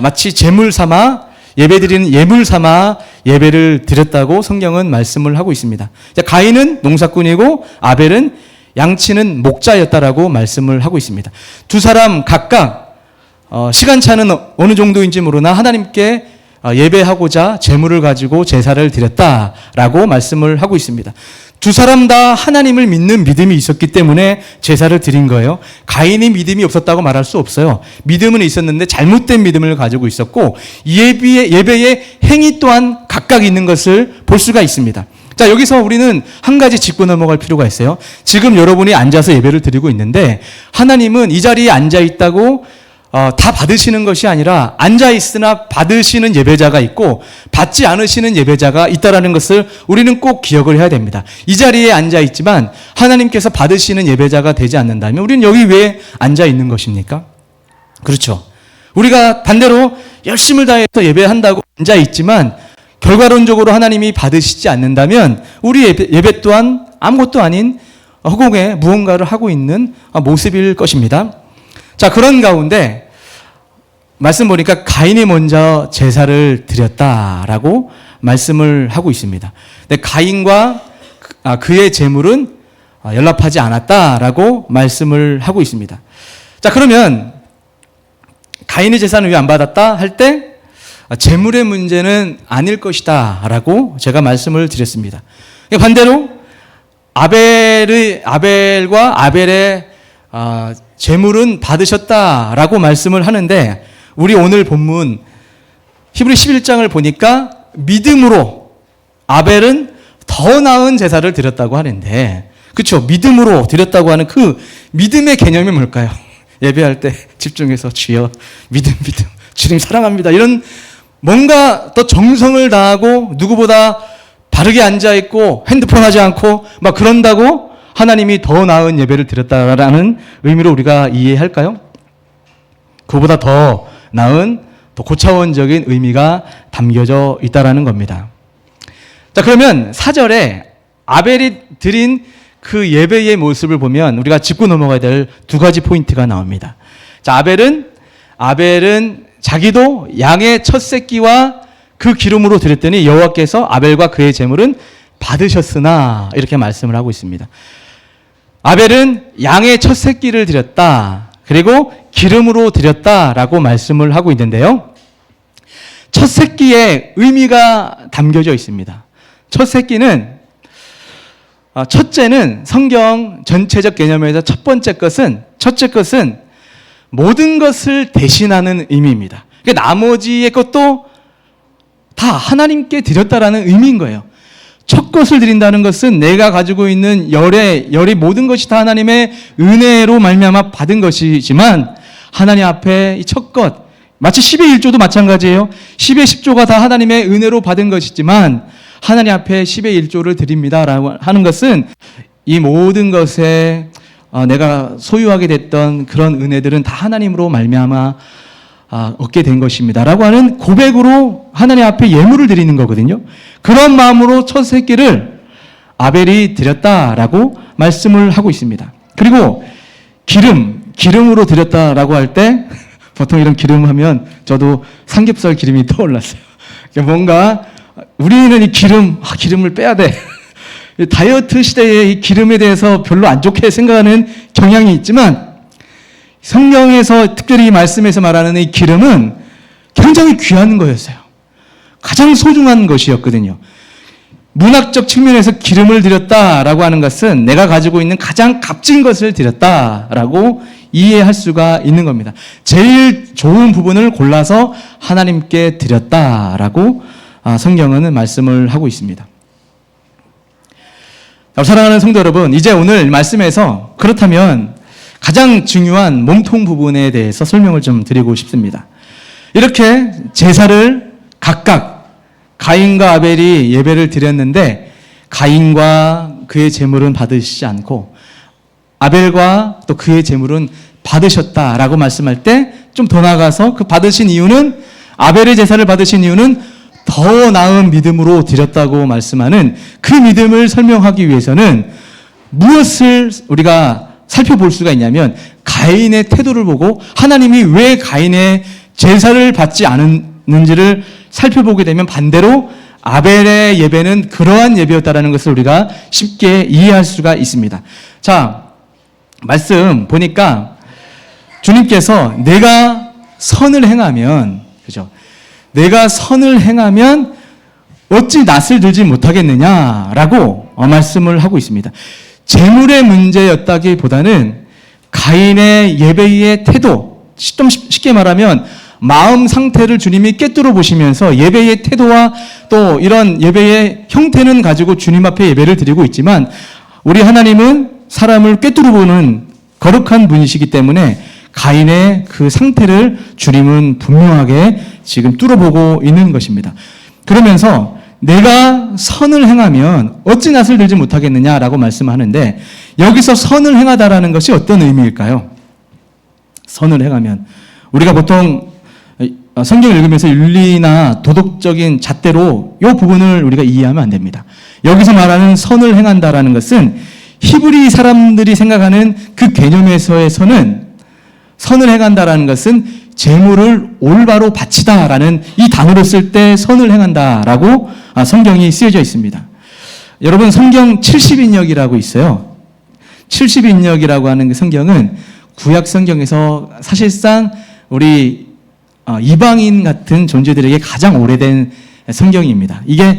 마치 제물 삼아 예배드리는 예물 삼아 예배를 드렸다고 성경은 말씀을 하고 있습니다. 가인은 농사꾼이고 아벨은 양치는 목자였다라고 말씀을 하고 있습니다. 두 사람 각각 시간차는 어느 정도인지 모르나 하나님께 예배하고자 제물을 가지고 제사를 드렸다라고 말씀을 하고 있습니다. 두 사람 다 하나님을 믿는 믿음이 있었기 때문에 제사를 드린 거예요. 가인이 믿음이 없었다고 말할 수 없어요. 믿음은 있었는데 잘못된 믿음을 가지고 있었고, 예배의 행위 또한 각각 있는 것을 볼 수가 있습니다. 자, 여기서 우리는 한 가지 짚고 넘어갈 필요가 있어요. 지금 여러분이 앉아서 예배를 드리고 있는데 하나님은 이 자리에 앉아 있다고 다 받으시는 것이 아니라 앉아 있으나 받으시는 예배자가 있고 받지 않으시는 예배자가 있다라는 것을 우리는 꼭 기억을 해야 됩니다. 이 자리에 앉아 있지만 하나님께서 받으시는 예배자가 되지 않는다면 우리는 여기 왜 앉아 있는 것입니까? 그렇죠. 우리가 반대로 열심을 다해서 예배한다고 앉아 있지만 결과론적으로 하나님이 받으시지 않는다면 우리 예배 또한 아무것도 아닌 허공에 무언가를 하고 있는 모습일 것입니다. 자, 그런 가운데 말씀 보니까 가인이 먼저 제사를 드렸다라고 말씀을 하고 있습니다. 근데 가인과 그의 제물은 연락하지 않았다라고 말씀을 하고 있습니다. 자, 그러면 가인의 제사는 왜 안 받았다 할 때 제물의 문제는 아닐 것이다라고 제가 말씀을 드렸습니다. 반대로 아벨과 아벨의 제물은 받으셨다라고 말씀을 하는데, 우리 오늘 본문 히브리 11장을 보니까 믿음으로 아벨은 더 나은 제사를 드렸다고 하는데, 그렇죠? 믿음으로 드렸다고 하는 그 믿음의 개념이 뭘까요? 예배할 때 집중해서 주여 믿음 주님 사랑합니다, 이런 뭔가 더 정성을 다하고 누구보다 바르게 앉아있고 핸드폰 하지 않고 막 그런다고 하나님이 더 나은 예배를 드렸다라는 의미로 우리가 이해할까요? 그보다 더 나은, 더 고차원적인 의미가 담겨져 있다라는 겁니다. 자, 그러면 4절에 아벨이 드린 그 예배의 모습을 보면 우리가 짚고 넘어가야 될 두 가지 포인트가 나옵니다. 자, 아벨은 자기도 양의 첫 새끼와 그 기름으로 드렸더니 여호와께서 아벨과 그의 제물은 받으셨으나, 이렇게 말씀을 하고 있습니다. 아벨은 양의 첫 새끼를 드렸다, 그리고 기름으로 드렸다라고 말씀을 하고 있는데요. 첫 새끼의 의미가 담겨져 있습니다. 첫 새끼는, 첫째는 성경 전체적 개념에서 첫째 것은 모든 것을 대신하는 의미입니다. 그러니까 나머지의 것도 다 하나님께 드렸다라는 의미인 거예요. 첫 것을 드린다는 것은 내가 가지고 있는 열의 모든 것이 다 하나님의 은혜로 말미암아 받은 것이지만 하나님 앞에 이 첫 것, 마치 10의 1조도 마찬가지예요. 10의 10조가 다 하나님의 은혜로 받은 것이지만 하나님 앞에 10의 1조를 드립니다라고 하는 것은 이 모든 것에 내가 소유하게 됐던 그런 은혜들은 다 하나님으로 말미암아 얻게 된 것입니다라고 하는 고백으로 하나님 앞에 예물을 드리는 거거든요. 그런 마음으로 첫 새끼를 아벨이 드렸다라고 말씀을 하고 있습니다. 그리고 기름으로 드렸다라고 할 때 보통 이런 기름 하면 저도 삼겹살 기름이 떠올랐어요. 뭔가 우리는 이 기름을 빼야 돼. 다이어트 시대에 이 기름에 대해서 별로 안 좋게 생각하는 경향이 있지만 성경에서 특별히 이 말씀에서 말하는 이 기름은 굉장히 귀한 거였어요. 가장 소중한 것이었거든요. 문학적 측면에서 기름을 드렸다라고 하는 것은 내가 가지고 있는 가장 값진 것을 드렸다라고 이해할 수가 있는 겁니다. 제일 좋은 부분을 골라서 하나님께 드렸다라고 성경은 말씀을 하고 있습니다. 사랑하는 성도 여러분, 이제 오늘 말씀에서 그렇다면 가장 중요한 몸통 부분에 대해서 설명을 좀 드리고 싶습니다. 이렇게 제사를 각각 가인과 아벨이 예배를 드렸는데 가인과 그의 제물은 받으시지 않고 아벨과 또 그의 제물은 받으셨다라고 말씀할 때 좀 더 나아가서 그 받으신 이유는 아벨의 제사를 받으신 이유는 더 나은 믿음으로 드렸다고 말씀하는 그 믿음을 설명하기 위해서는 무엇을 우리가 살펴볼 수가 있냐면 가인의 태도를 보고 하나님이 왜 가인의 제사를 받지 않았는지를 살펴보게 되면 반대로 아벨의 예배는 그러한 예배였다라는 것을 우리가 쉽게 이해할 수가 있습니다. 자, 말씀 보니까 주님께서 내가 선을 행하면, 그죠? 내가 선을 행하면 어찌 낯을 들지 못하겠느냐라고 말씀을 하고 있습니다. 재물의 문제였다기보다는 가인의 예배의 태도, 좀 쉽게 말하면 마음 상태를 주님이 꿰뚫어 보시면서 예배의 태도와 또 이런 예배의 형태는 가지고 주님 앞에 예배를 드리고 있지만 우리 하나님은 사람을 꿰뚫어 보는 거룩한 분이시기 때문에 가인의 그 상태를 주님은 분명하게 지금 뚫어보고 있는 것입니다. 그러면서 내가 선을 행하면 어찌 낯을 들지 못하겠느냐라고 말씀하는데 여기서 선을 행하다라는 것이 어떤 의미일까요? 선을 행하면 우리가 보통 성경을 읽으면서 윤리나 도덕적인 잣대로 이 부분을 우리가 이해하면 안 됩니다. 여기서 말하는 선을 행한다라는 것은 히브리 사람들이 생각하는 그 개념에서의 선을 행한다라는 것은 재물을 올바로 바치다라는 이 단어로 쓸 때 선을 행한다라고 성경이 쓰여져 있습니다. 여러분 성경 70인역이라고 있어요. 70인역이라고 하는 그 성경은 구약 성경에서 사실상 우리 이방인 같은 존재들에게 가장 오래된 성경입니다. 이게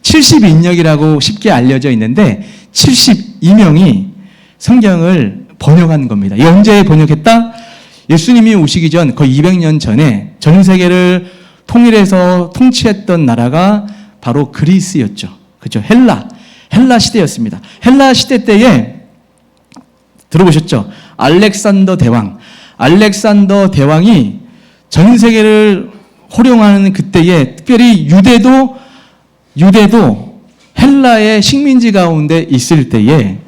70인역이라고 쉽게 알려져 있는데 72명이 성경을 번역한 겁니다. 이 언제 번역했다? 예수님이 오시기 전 거의 200년 전에 전 세계를 통일해서 통치했던 나라가 바로 그리스였죠. 그렇죠? 헬라 시대였습니다. 헬라 시대 때에 들어보셨죠? 알렉산더 대왕이 전 세계를 호령하는 그때에 특별히 유대도 헬라의 식민지 가운데 있을 때에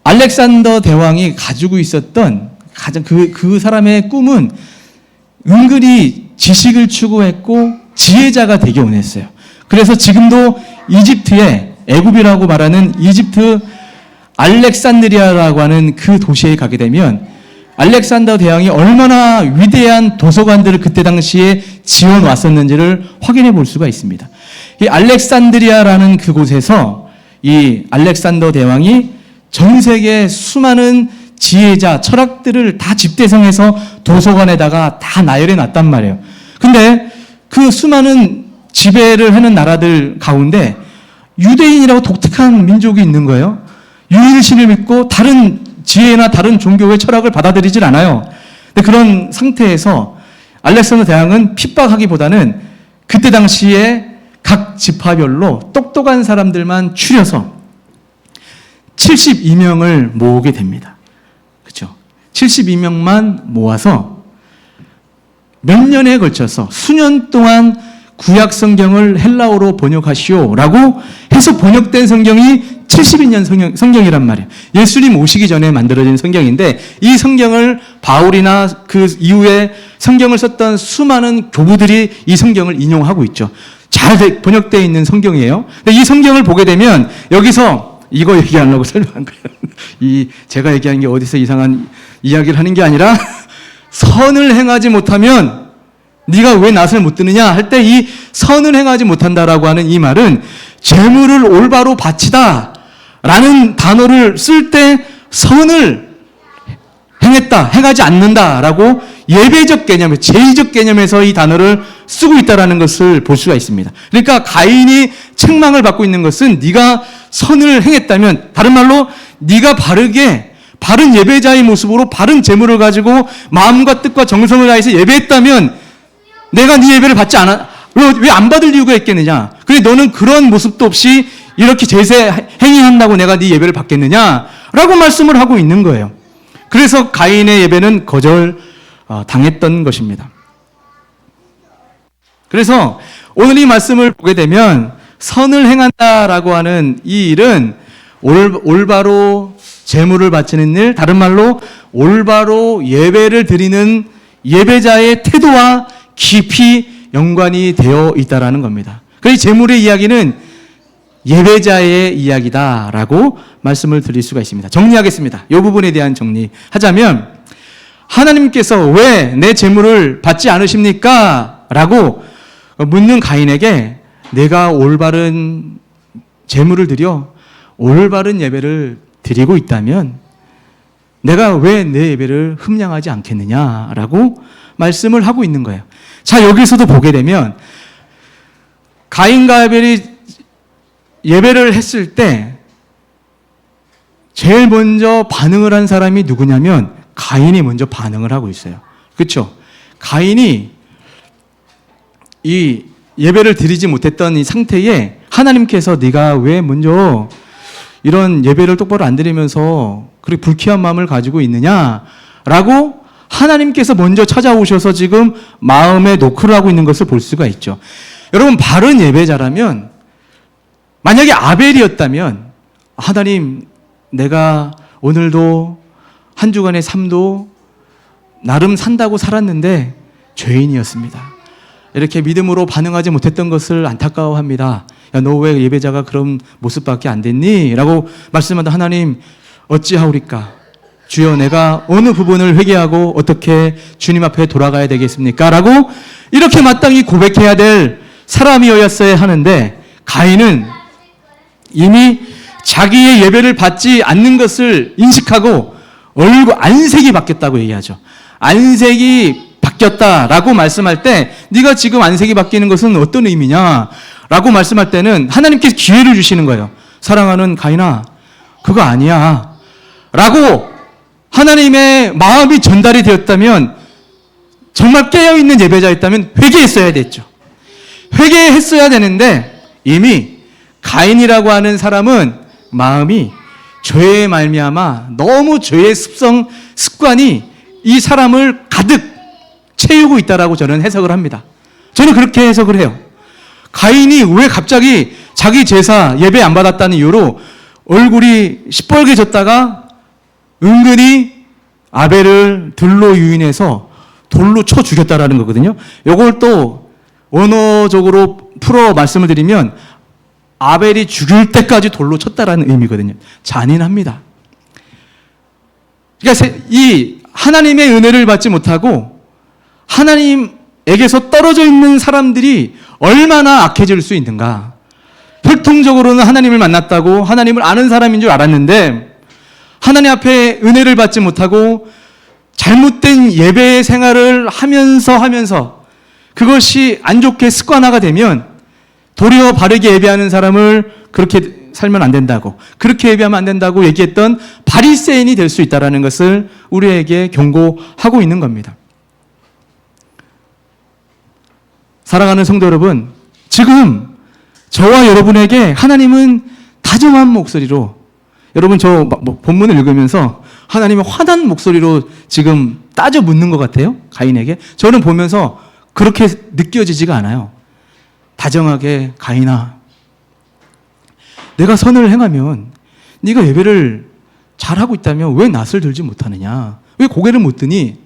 알렉산더 대왕이 가지고 있었던 가장 그 사람의 꿈은 은근히 지식을 추구했고 지혜자가 되기 원했어요. 그래서 지금도 이집트에 애굽이라고 말하는 이집트 알렉산드리아라고 하는 그 도시에 가게 되면 알렉산더 대왕이 얼마나 위대한 도서관들을 그때 당시에 지어 왔었는지를 확인해 볼 수가 있습니다. 이 알렉산드리아라는 그곳에서 이 알렉산더 대왕이 전 세계 수많은 지혜자, 철학들을 다 집대성해서 도서관에다가 다 나열해 놨단 말이에요. 근데 그 수많은 지배를 하는 나라들 가운데 유대인이라고 독특한 민족이 있는 거예요. 유일신을 믿고 다른 지혜나 다른 종교의 철학을 받아들이질 않아요. 근데 그런 상태에서 알렉산더 대왕은 핍박하기보다는 그때 당시에 각 지파별로 똑똑한 사람들만 추려서 72명을 모으게 됩니다. 그렇죠? 72명만 모아서 몇 년에 걸쳐서 수년 동안 구약 성경을 헬라어로 번역하시오라고 해서 번역된 성경이 72년 성경이란 말이에요. 예수님 오시기 전에 만들어진 성경인데 이 성경을 바울이나 그 이후에 성경을 썼던 수많은 교부들이 이 성경을 인용하고 있죠. 잘 번역되어 있는 성경이에요. 근데 이 성경을 보게 되면 여기서 이거 얘기하려고 설명한 거예요. 제가 얘기하는 게 어디서 이상한 이야기를 하는 게 아니라 선을 행하지 못하면 네가 왜 낫을 못 드느냐 할 때 이 선을 행하지 못한다라고 하는 이 말은 재물을 올바로 바치다 라는 단어를 쓸 때 선을 행하지 않는다라고 예배적 개념, 제의적 개념에서 이 단어를 쓰고 있다라는 것을 볼 수가 있습니다. 그러니까 가인이 책망을 받고 있는 것은 네가 선을 행했다면, 다른 말로 네가 바른 예배자의 모습으로 바른 재물을 가지고 마음과 뜻과 정성을 다해서 예배했다면 내가 네 예배를 받지 않아. 왜 안 받을 이유가 있겠느냐? 그래 너는 그런 모습도 없이 이렇게 제세 행위한다고 내가 네 예배를 받겠느냐라고 말씀을 하고 있는 거예요. 그래서 가인의 예배는 거절 당했던 것입니다. 그래서 오늘 이 말씀을 보게 되면 선을 행한다라고 하는 이 일은 올바로 제물을 바치는 일, 다른 말로 올바로 예배를 드리는 예배자의 태도와 깊이 연관이 되어 있다라는 겁니다. 그래서 제물의 이야기는 예배자의 이야기다라고 말씀을 드릴 수가 있습니다. 정리하겠습니다. 이 부분에 대한 정리하자면 하나님께서 왜 내 제물을 받지 않으십니까? 라고 묻는 가인에게 내가 올바른 제물을 드려 올바른 예배를 드리고 있다면 내가 왜 내 예배를 흠량하지 않겠느냐라고 말씀을 하고 있는 거예요. 자, 여기서도 보게 되면 가인과 아벨이 예배를 했을 때 제일 먼저 반응을 한 사람이 누구냐면 가인이 먼저 반응을 하고 있어요. 그렇죠? 가인이 이 예배를 드리지 못했던 이 상태에 하나님께서 네가 왜 먼저 이런 예배를 똑바로 안 드리면서 그렇게 불쾌한 마음을 가지고 있느냐라고 하나님께서 먼저 찾아오셔서 지금 마음에 노크를 하고 있는 것을 볼 수가 있죠. 여러분, 바른 예배자라면 만약에 아벨이었다면 하나님, 내가 오늘도 한 주간의 삶도 나름 산다고 살았는데 죄인이었습니다. 이렇게 믿음으로 반응하지 못했던 것을 안타까워합니다. 야, 너 왜 예배자가 그런 모습밖에 안 됐니? 라고 말씀하다 하나님 어찌하오리까? 주여, 내가 어느 부분을 회개하고 어떻게 주님 앞에 돌아가야 되겠습니까? 라고 이렇게 마땅히 고백해야 될 사람이었어야 하는데 가인은 이미 자기의 예배를 받지 않는 것을 인식하고 안색이 바뀌었다고 얘기하죠. 안색이 바뀌었다라고 말씀할 때 네가 지금 안색이 바뀌는 것은 어떤 의미냐? 라고 말씀할 때는 하나님께서 기회를 주시는 거예요. 사랑하는 가인아, 그거 아니야. 라고 하나님의 마음이 전달이 되었다면, 정말 깨어있는 예배자였다면 회개했어야 됐죠. 회개했어야 되는데 이미 가인이라고 하는 사람은 마음이 죄에 말미암아 너무 죄의 습관이 이 사람을 가득 채우고 있다라고 저는 해석을 합니다. 저는 그렇게 해석을 해요. 가인이 왜 갑자기 자기 제사 예배 안 받았다는 이유로 얼굴이 시뻘개졌다가 은근히 아벨을 들로 유인해서 돌로 쳐 죽였다라는 거거든요. 이걸 또 원어적으로 풀어 말씀을 드리면 아벨이 죽일 때까지 돌로 쳤다라는 의미거든요. 잔인합니다. 그러니까 이 하나님의 은혜를 받지 못하고 하나님에게서 떨어져 있는 사람들이 얼마나 악해질 수 있는가. 혈통적으로는 하나님을 만났다고 하나님을 아는 사람인 줄 알았는데 하나님 앞에 은혜를 받지 못하고 잘못된 예배 생활을 하면서 그것이 안 좋게 습관화가 되면 도리어 바르게 예배하는 사람을 그렇게 살면 안 된다고, 그렇게 예배하면 안 된다고 얘기했던 바리새인이 될 수 있다는 것을 우리에게 경고하고 있는 겁니다. 사랑하는 성도 여러분, 지금 저와 여러분에게 하나님은 다정한 목소리로, 여러분 저 본문을 읽으면서 하나님은 화난 목소리로 지금 따져 묻는 것 같아요. 가인에게. 저는 보면서 그렇게 느껴지지가 않아요. 다정하게, 가인아, 내가 선을 행하면 네가 예배를 잘하고 있다면 왜 낯을 들지 못하느냐? 왜 고개를 못 드니?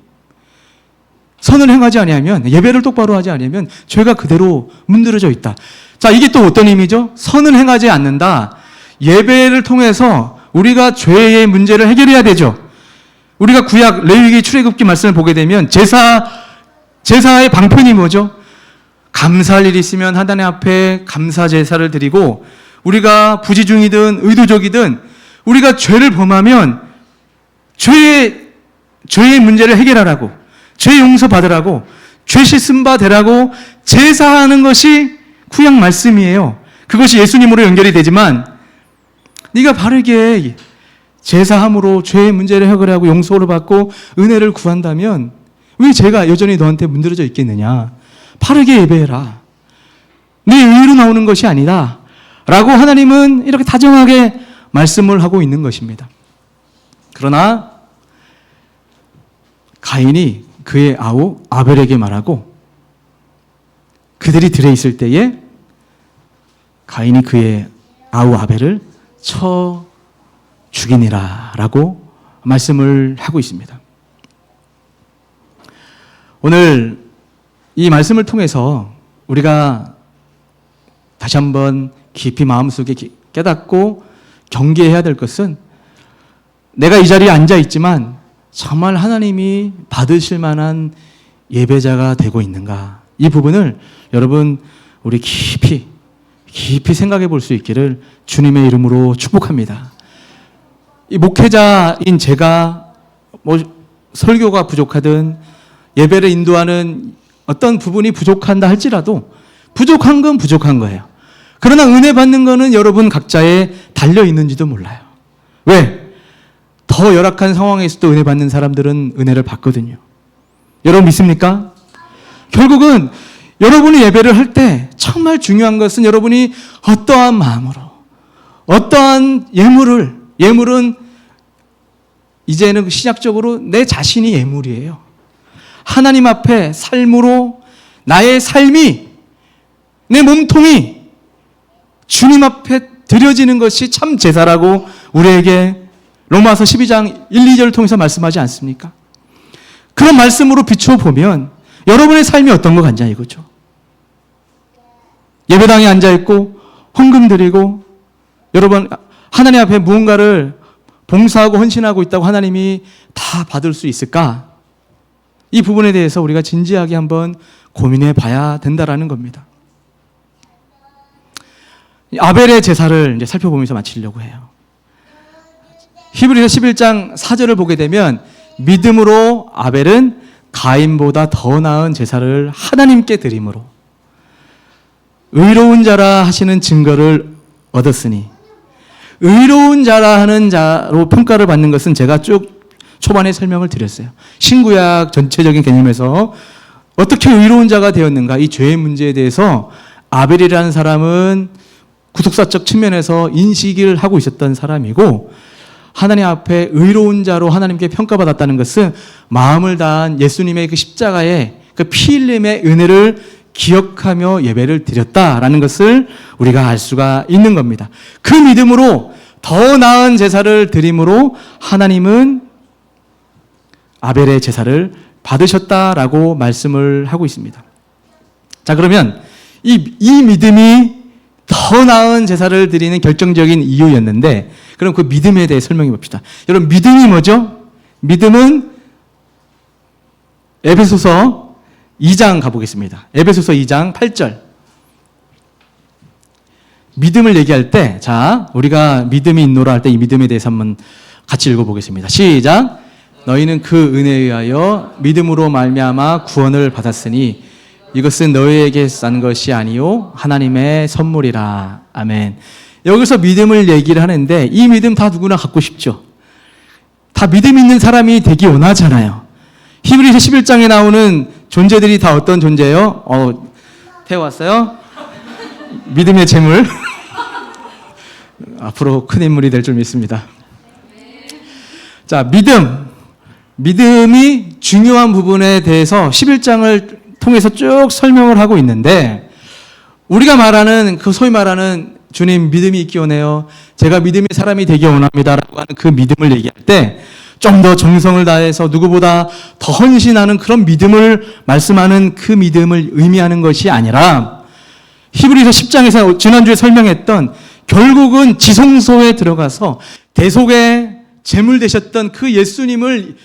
선을 행하지 아니하면, 예배를 똑바로 하지 아니하면 죄가 그대로 문드러져 있다. 자, 이게 또 어떤 의미죠? 선을 행하지 않는다. 예배를 통해서 우리가 죄의 문제를 해결해야 되죠. 우리가 구약 레위기 출애굽기 말씀을 보게 되면 제사의 방편이 뭐죠? 감사할 일이 있으면 하나님 앞에 감사 제사를 드리고, 우리가 부지중이든 의도적이든 우리가 죄를 범하면 죄의 문제를 해결하라고, 죄 용서 받으라고, 죄 씻음 받으라고 제사하는 것이 구약 말씀이에요. 그것이 예수님으로 연결이 되지만, 네가 바르게 제사함으로 죄의 문제를 해결하고 용서를 받고 은혜를 구한다면 왜 죄가 여전히 너한테 문드러져 있겠느냐? 바르게 예배해라. 네 의로 나오는 것이 아니다 라고 하나님은 이렇게 다정하게 말씀을 하고 있는 것입니다. 그러나 가인이 그의 아우 아벨에게 말하고, 그들이 들에 있을 때에 가인이 그의 아우 아벨을 쳐 죽이니라 라고 말씀을 하고 있습니다. 오늘 이 말씀을 통해서 우리가 다시 한번 깊이 마음속에 깨닫고 경계해야 될 것은, 내가 이 자리에 앉아 있지만 정말 하나님이 받으실 만한 예배자가 되고 있는가? 이 부분을 여러분 우리 깊이 생각해 볼 수 있기를 주님의 이름으로 축복합니다. 이 목회자인 제가 설교가 부족하든 예배를 인도하는 어떤 부분이 부족한다 할지라도 부족한 건 부족한 거예요. 그러나 은혜 받는 거는 여러분 각자에 달려 있는지도 몰라요. 왜? 더 열악한 상황에서도 은혜 받는 사람들은 은혜를 받거든요. 여러분 믿습니까? 결국은 여러분이 예배를 할 때 정말 중요한 것은 여러분이 어떠한 마음으로, 어떠한 예물은 이제는 신약적으로 내 자신이 예물이에요. 하나님 앞에 삶으로 나의 삶이, 내 몸통이 주님 앞에 드려지는 것이 참 제사라고 우리에게 로마서 12장 1, 2절을 통해서 말씀하지 않습니까? 그런 말씀으로 비춰보면 여러분의 삶이 어떤 것 같냐 이거죠. 예배당에 앉아있고 헌금 드리고 여러분 하나님 앞에 무언가를 봉사하고 헌신하고 있다고 하나님이 다 받을 수 있을까? 이 부분에 대해서 우리가 진지하게 한번 고민해 봐야 된다라는 겁니다. 아벨의 제사를 이제 살펴보면서 마치려고 해요. 히브리서 11장 4절을 보게 되면 믿음으로 아벨은 가인보다 더 나은 제사를 하나님께 드림으로 의로운 자라 하시는 증거를 얻었으니, 의로운 자라 하는 자로 평가를 받는 것은 제가 쭉 초반에 설명을 드렸어요. 신구약 전체적인 개념에서 어떻게 의로운 자가 되었는가, 이 죄의 문제에 대해서 아벨이라는 사람은 구속사적 측면에서 인식을 하고 있었던 사람이고, 하나님 앞에 의로운 자로 하나님께 평가받았다는 것은 마음을 다한 예수님의 그 십자가의 그 피 흘림의 은혜를 기억하며 예배를 드렸다라는 것을 우리가 알 수가 있는 겁니다. 그 믿음으로 더 나은 제사를 드림으로 하나님은 아벨의 제사를 받으셨다라고 말씀을 하고 있습니다. 자, 그러면 이 믿음이 더 나은 제사를 드리는 결정적인 이유였는데, 그럼 그 믿음에 대해 설명해 봅시다. 여러분, 믿음이 뭐죠? 믿음은 에베소서 2장 가보겠습니다. 에베소서 2장 8절. 믿음을 얘기할 때, 자, 우리가 믿음이 있노라 할 때 이 믿음에 대해서 한번 같이 읽어보겠습니다. 시작. 너희는 그 은혜에 의하여 믿음으로 말미암아 구원을 받았으니 이것은 너희에게 싼 것이 아니요 하나님의 선물이라. 아멘. 여기서 믿음을 얘기를 하는데 이 믿음 다 누구나 갖고 싶죠. 다 믿음 있는 사람이 되기 원하잖아요. 히브리서 11장에 나오는 존재들이 다 어떤 존재예요? 태웠어요? 믿음의 재물 앞으로 큰 인물이 될 줄 믿습니다. 자, 믿음이 중요한 부분에 대해서 11장을 통해서 쭉 설명을 하고 있는데, 우리가 말하는 그 소위 말하는 주님 믿음이 있기 원해요, 제가 믿음의 사람이 되기 원합니다라고 하는 그 믿음을 얘기할 때 좀 더 정성을 다해서 누구보다 더 헌신하는 그런 믿음을 말씀하는 그 믿음을 의미하는 것이 아니라, 히브리서 10장에서 지난주에 설명했던 결국은 지성소에 들어가서 대속의 제물 되셨던 그 예수님을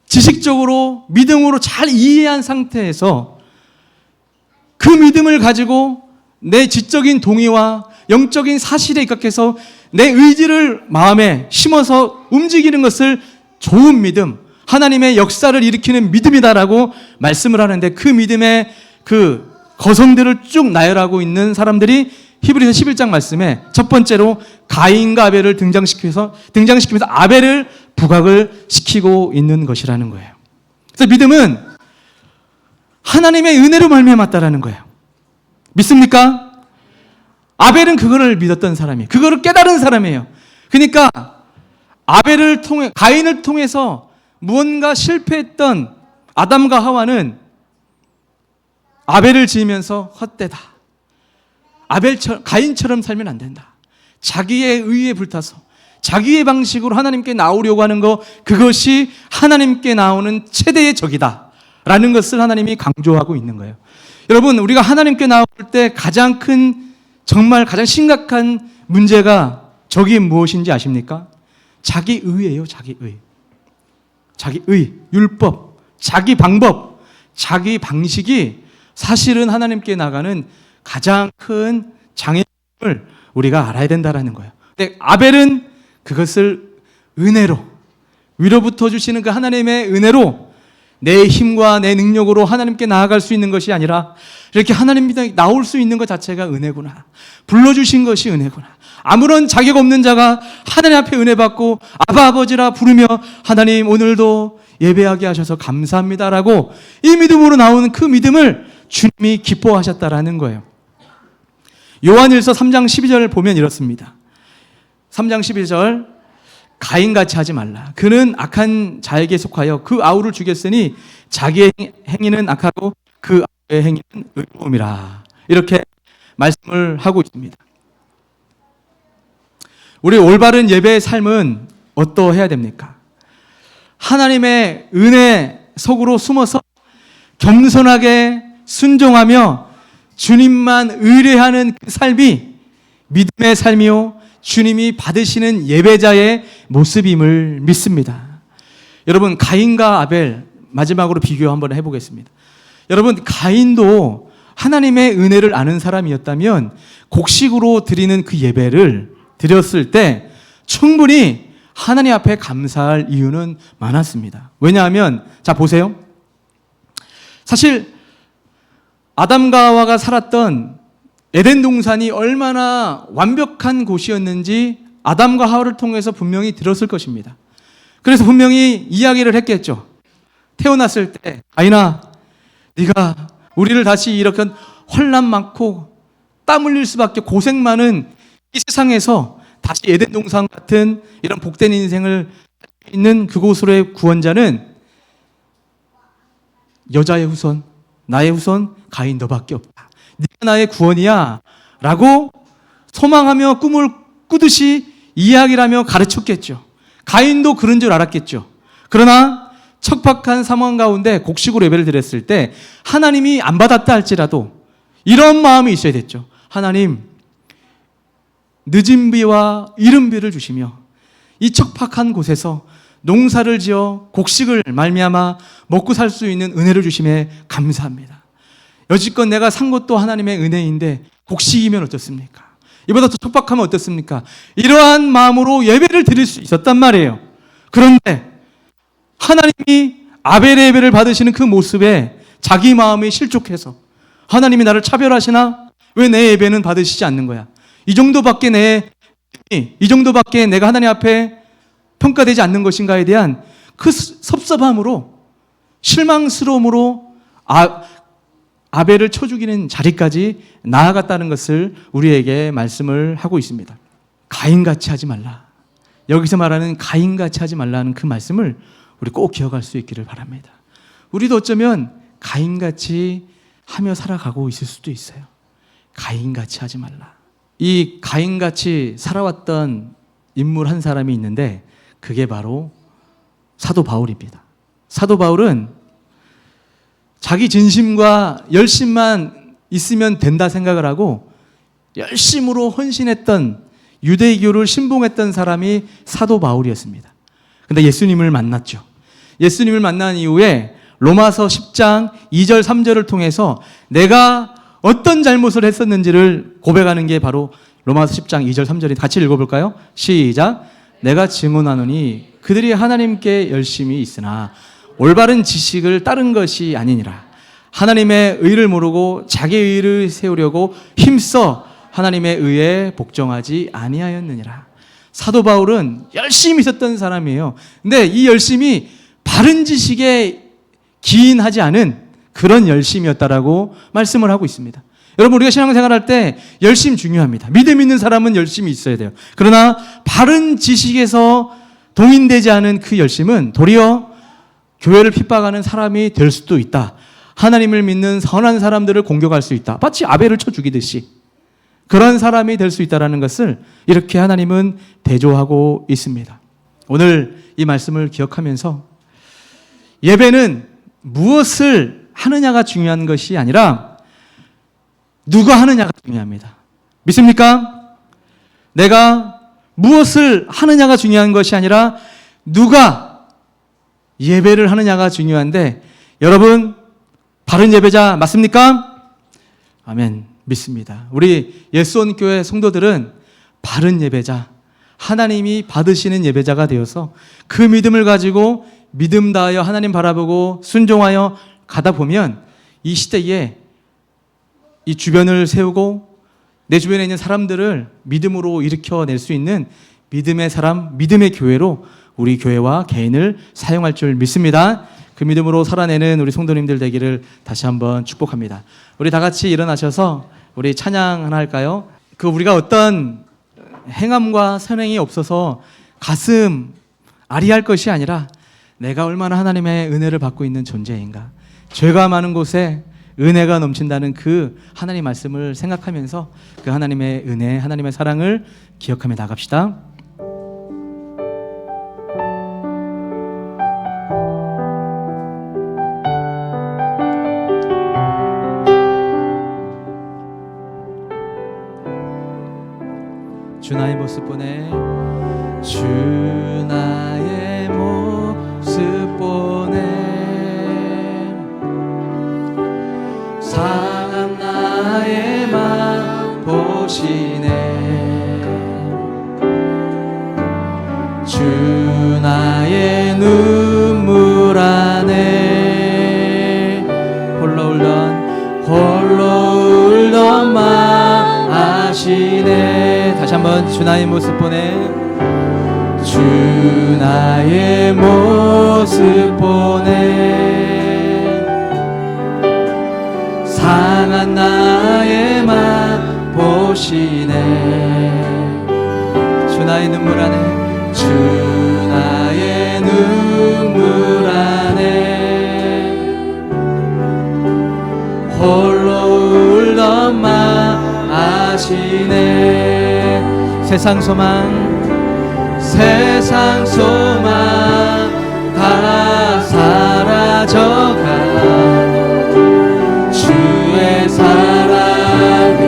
지식적으로 믿음으로 잘 이해한 상태에서 그 믿음을 가지고 내 지적인 동의와 영적인 사실에 입각해서 내 의지를 마음에 심어서 움직이는 것을 좋은 믿음, 하나님의 역사를 일으키는 믿음이다라고 말씀을 하는데, 그 믿음의 그 거성들을 쭉 나열하고 있는 사람들이 히브리서 11장 말씀에 첫 번째로 가인과 아벨을 등장시키면서 아벨을 부각을 시키고 있는 것이라는 거예요. 그래서 믿음은 하나님의 은혜로 말미암았다라는 거예요. 믿습니까? 아벨은 그거를 믿었던 사람이에요. 그거를 깨달은 사람이에요. 그러니까 가인을 통해서 무언가 실패했던 아담과 하와는 아벨을 지으면서 헛되다, 가인처럼 살면 안 된다, 자기의 의에 불타서 자기의 방식으로 하나님께 나오려고 하는 것, 그것이 하나님께 나오는 최대의 적이다 라는 것을 하나님이 강조하고 있는 거예요. 여러분, 우리가 하나님께 나올 때 가장 심각한 문제가 적이 무엇인지 아십니까? 자기 의예요. 자기 의, 율법, 자기 방법, 자기 방식이 사실은 하나님께 나가는 가장 큰 장애물을 우리가 알아야 된다는 거예요. 근데 아벨은 그것을 은혜로, 위로부터 주시는 그 하나님의 은혜로 내 힘과 내 능력으로 하나님께 나아갈 수 있는 것이 아니라, 이렇게 하나님 밑에 나올 수 있는 것 자체가 은혜구나, 불러주신 것이 은혜구나, 아무런 자격 없는 자가 하나님 앞에 은혜 받고 아바 아버지라 부르며 하나님 오늘도 예배하게 하셔서 감사합니다라고 이 믿음으로 나오는 그 믿음을 주님이 기뻐하셨다라는 거예요. 요한일서 3장 12절을 보면 이렇습니다. 3장 12절, 가인같이 하지 말라. 그는 악한 자에게 속하여 그 아우를 죽였으니 자기의 행위는 악하고 그 아우의 행위는 의로움이라. 이렇게 말씀을 하고 있습니다. 우리 올바른 예배의 삶은 어떠해야 됩니까? 하나님의 은혜 속으로 숨어서 겸손하게 순종하며 주님만 의뢰하는 그 삶이 믿음의 삶이요, 주님이 받으시는 예배자의 모습임을 믿습니다. 여러분, 가인과 아벨 마지막으로 비교 한번 해보겠습니다. 여러분, 가인도 하나님의 은혜를 아는 사람이었다면 곡식으로 드리는 그 예배를 드렸을 때 충분히 하나님 앞에 감사할 이유는 많았습니다. 왜냐하면, 자 보세요. 사실 아담과 하와가 살았던 에덴 동산이 얼마나 완벽한 곳이었는지 아담과 하와를 통해서 분명히 들었을 것입니다. 그래서 분명히 이야기를 했겠죠. 태어났을 때, 가인아, 네가 우리를 다시 이렇게 혼란 많고 땀 흘릴 수밖에 고생 많은 이 세상에서 다시 에덴 동산 같은 이런 복된 인생을 있는 그곳으로의 구원자는 여자의 후손, 나의 후손 가인 너밖에 없다. 네가 나의 구원이야 라고 소망하며 꿈을 꾸듯이 이야기를 하며 가르쳤겠죠. 가인도 그런 줄 알았겠죠. 그러나 척박한 상황 가운데 곡식으로 예배를 드렸을 때 하나님이 안 받았다 할지라도 이런 마음이 있어야 됐죠. 하나님, 늦은 비와 이른 비를 주시며 이 척박한 곳에서 농사를 지어 곡식을 말미암아 먹고 살 수 있는 은혜를 주심에 감사합니다. 여지껏 내가 산 것도 하나님의 은혜인데 곡식이면 어떻습니까? 이보다 더 척박하면 어떻습니까? 이러한 마음으로 예배를 드릴 수 있었단 말이에요. 그런데 하나님이 아벨의 예배를 받으시는 그 모습에 자기 마음이 실족해서 하나님이 나를 차별하시나? 왜 내 예배는 받으시지 않는 거야? 이 정도밖에 내가 하나님 앞에 평가되지 않는 것인가에 대한 그 섭섭함으로, 실망스러움으로 아벨을 쳐 죽이는 자리까지 나아갔다는 것을 우리에게 말씀을 하고 있습니다. 가인같이 하지 말라. 여기서 말하는 가인같이 하지 말라는 그 말씀을 우리 꼭 기억할 수 있기를 바랍니다. 우리도 어쩌면 가인같이 하며 살아가고 있을 수도 있어요. 가인같이 하지 말라. 이 가인같이 살아왔던 인물 한 사람이 있는데 그게 바로 사도 바울입니다. 사도 바울은 자기 진심과 열심만 있으면 된다 생각을 하고 열심으로 헌신했던 유대교를 신봉했던 사람이 사도 바울이었습니다. 근데 예수님을 만났죠. 예수님을 만난 이후에 로마서 10장 2절 3절을 통해서 내가 어떤 잘못을 했었는지를 고백하는 게 바로 로마서 10장 2절 3절이 같이 읽어볼까요? 시작. 내가 증언하노니 그들이 하나님께 열심히 있으나 올바른 지식을 따른 것이 아니니라. 하나님의 의를 모르고 자기 의를 세우려고 힘써 하나님의 의에 복종하지 아니하였느니라. 사도 바울은 열심히 있었던 사람이에요. 근데 이 열심이 바른 지식에 기인하지 않은 그런 열심이었다라고 말씀을 하고 있습니다. 여러분, 우리가 신앙생활할 때 열심 중요합니다. 믿음 있는 사람은 열심히 있어야 돼요. 그러나 바른 지식에서 동인되지 않은 그 열심은 도리어 교회를 핍박하는 사람이 될 수도 있다. 하나님을 믿는 선한 사람들을 공격할 수 있다. 마치 아벨을 쳐 죽이듯이 그런 사람이 될 수 있다는 것을 이렇게 하나님은 대조하고 있습니다. 오늘 이 말씀을 기억하면서 예배는 무엇을 하느냐가 중요한 것이 아니라 누가 하느냐가 중요합니다. 믿습니까? 내가 무엇을 하느냐가 중요한 것이 아니라 누가 예배를 하느냐가 중요한데, 여러분 바른 예배자 맞습니까? 아멘. 믿습니다. 우리 예수원교회 성도들은 바른 예배자, 하나님이 받으시는 예배자가 되어서 그 믿음을 가지고 믿음 다하여 하나님 바라보고 순종하여 가다 보면 이 시대에 이 주변을 세우고 내 주변에 있는 사람들을 믿음으로 일으켜낼 수 있는 믿음의 사람, 믿음의 교회로 우리 교회와 개인을 사용할 줄 믿습니다. 그 믿음으로 살아내는 우리 성도님들 되기를 다시 한번 축복합니다. 우리 다 같이 일어나셔서 우리 찬양 하나 할까요? 우리가 어떤 행함과 선행이 없어서 가슴 아리할 것이 아니라 내가 얼마나 하나님의 은혜를 받고 있는 존재인가, 죄가 많은 곳에 은혜가 넘친다는 그 하나님 말씀을 생각하면서 그 하나님의 은혜, 하나님의 사랑을 기억하며 나갑시다. 주 나의 모습 보내, 주 나의 모습 보내, 상한 나의 맘 보시네. 주 나의 눈물 안에 홀로 울던 맘 아시네. 다시 한번 주 나의 모습 보내, 주 나의 모습 보내, 상한 나의 맘 보시네. 주 나의 눈물 안에, 주 나의 눈물 안에 홀로 울던 맘 아시네. 세상 소망 다 사라져가 주의 사랑은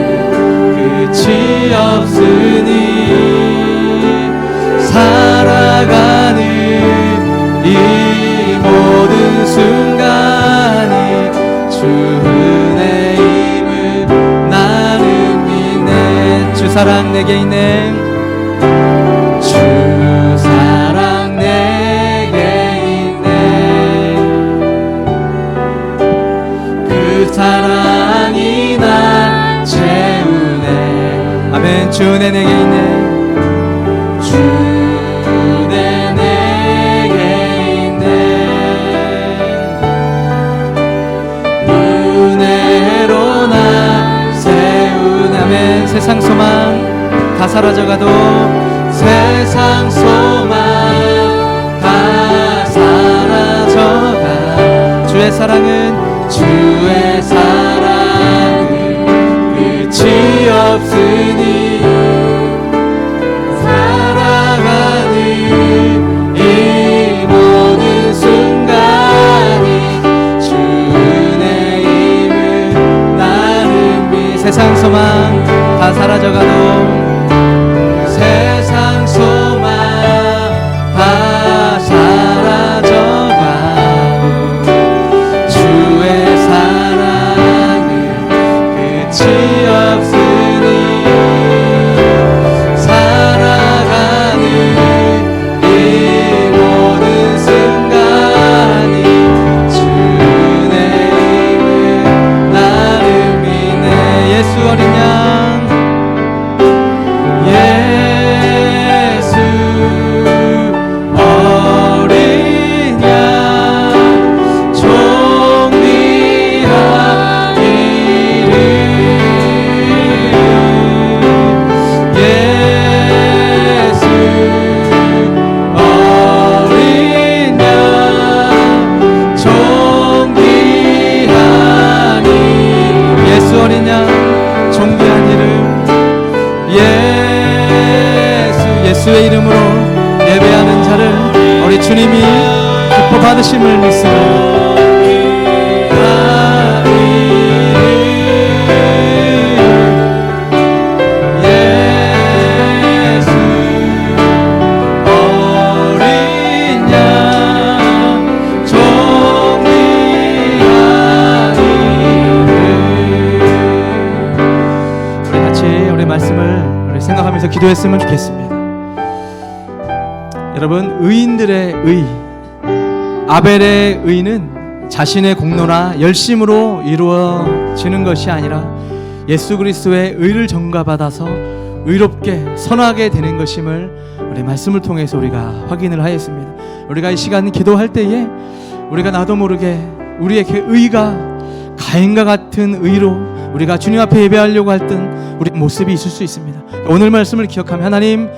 끝이 없으니 살아가는 이 모든 순간이 주 은혜임을 나는 믿네. 주 사랑 내게 있네, 주 사랑 내게 있네. 그 사랑이 날 채우네. 아멘. 주 은혜 내게 있네, 주 은혜 내게 있네. 은혜 세상 소망 다 사라져가도 세상 소망 다 사라져가 주의 사랑은 끝이 없으니 살아가는 이 모든 순간이 주 은혜임을 나는 세상 소망 다 사라져가도 세상 소망 다 사라져가도 주의 사랑은 끝이 없으니 살아가는 이 모든 순간이 주 은혜임을 나를 믿네. 예수 어린 양 예수 어린 양 존귀하기를 예수 어린 양 존귀하니 예수 어린 양 존귀한 이름 예수의 이름으로 예배하는 자를 우리 주님이 기뻐 받으심을 믿습니다. 예수 어린 양 존귀하니 우리 같이 우리 말씀을 생각하면서 기도했으면 좋겠습니다. 여러분, 의인들의 의, 아벨의 의는 자신의 공로나 열심으로 이루어지는 것이 아니라 예수 그리스도의 의를 전가받아서 의롭게 선하게 되는 것임을 우리 말씀을 통해서 우리가 확인을 하였습니다. 우리가 이 시간 기도할 때에 우리가 나도 모르게 우리의 그 의가 가인과 같은 의로 우리가 주님 앞에 예배하려고 할 땐 우리 모습이 있을 수 있습니다. 오늘 말씀을 기억하면 하나님,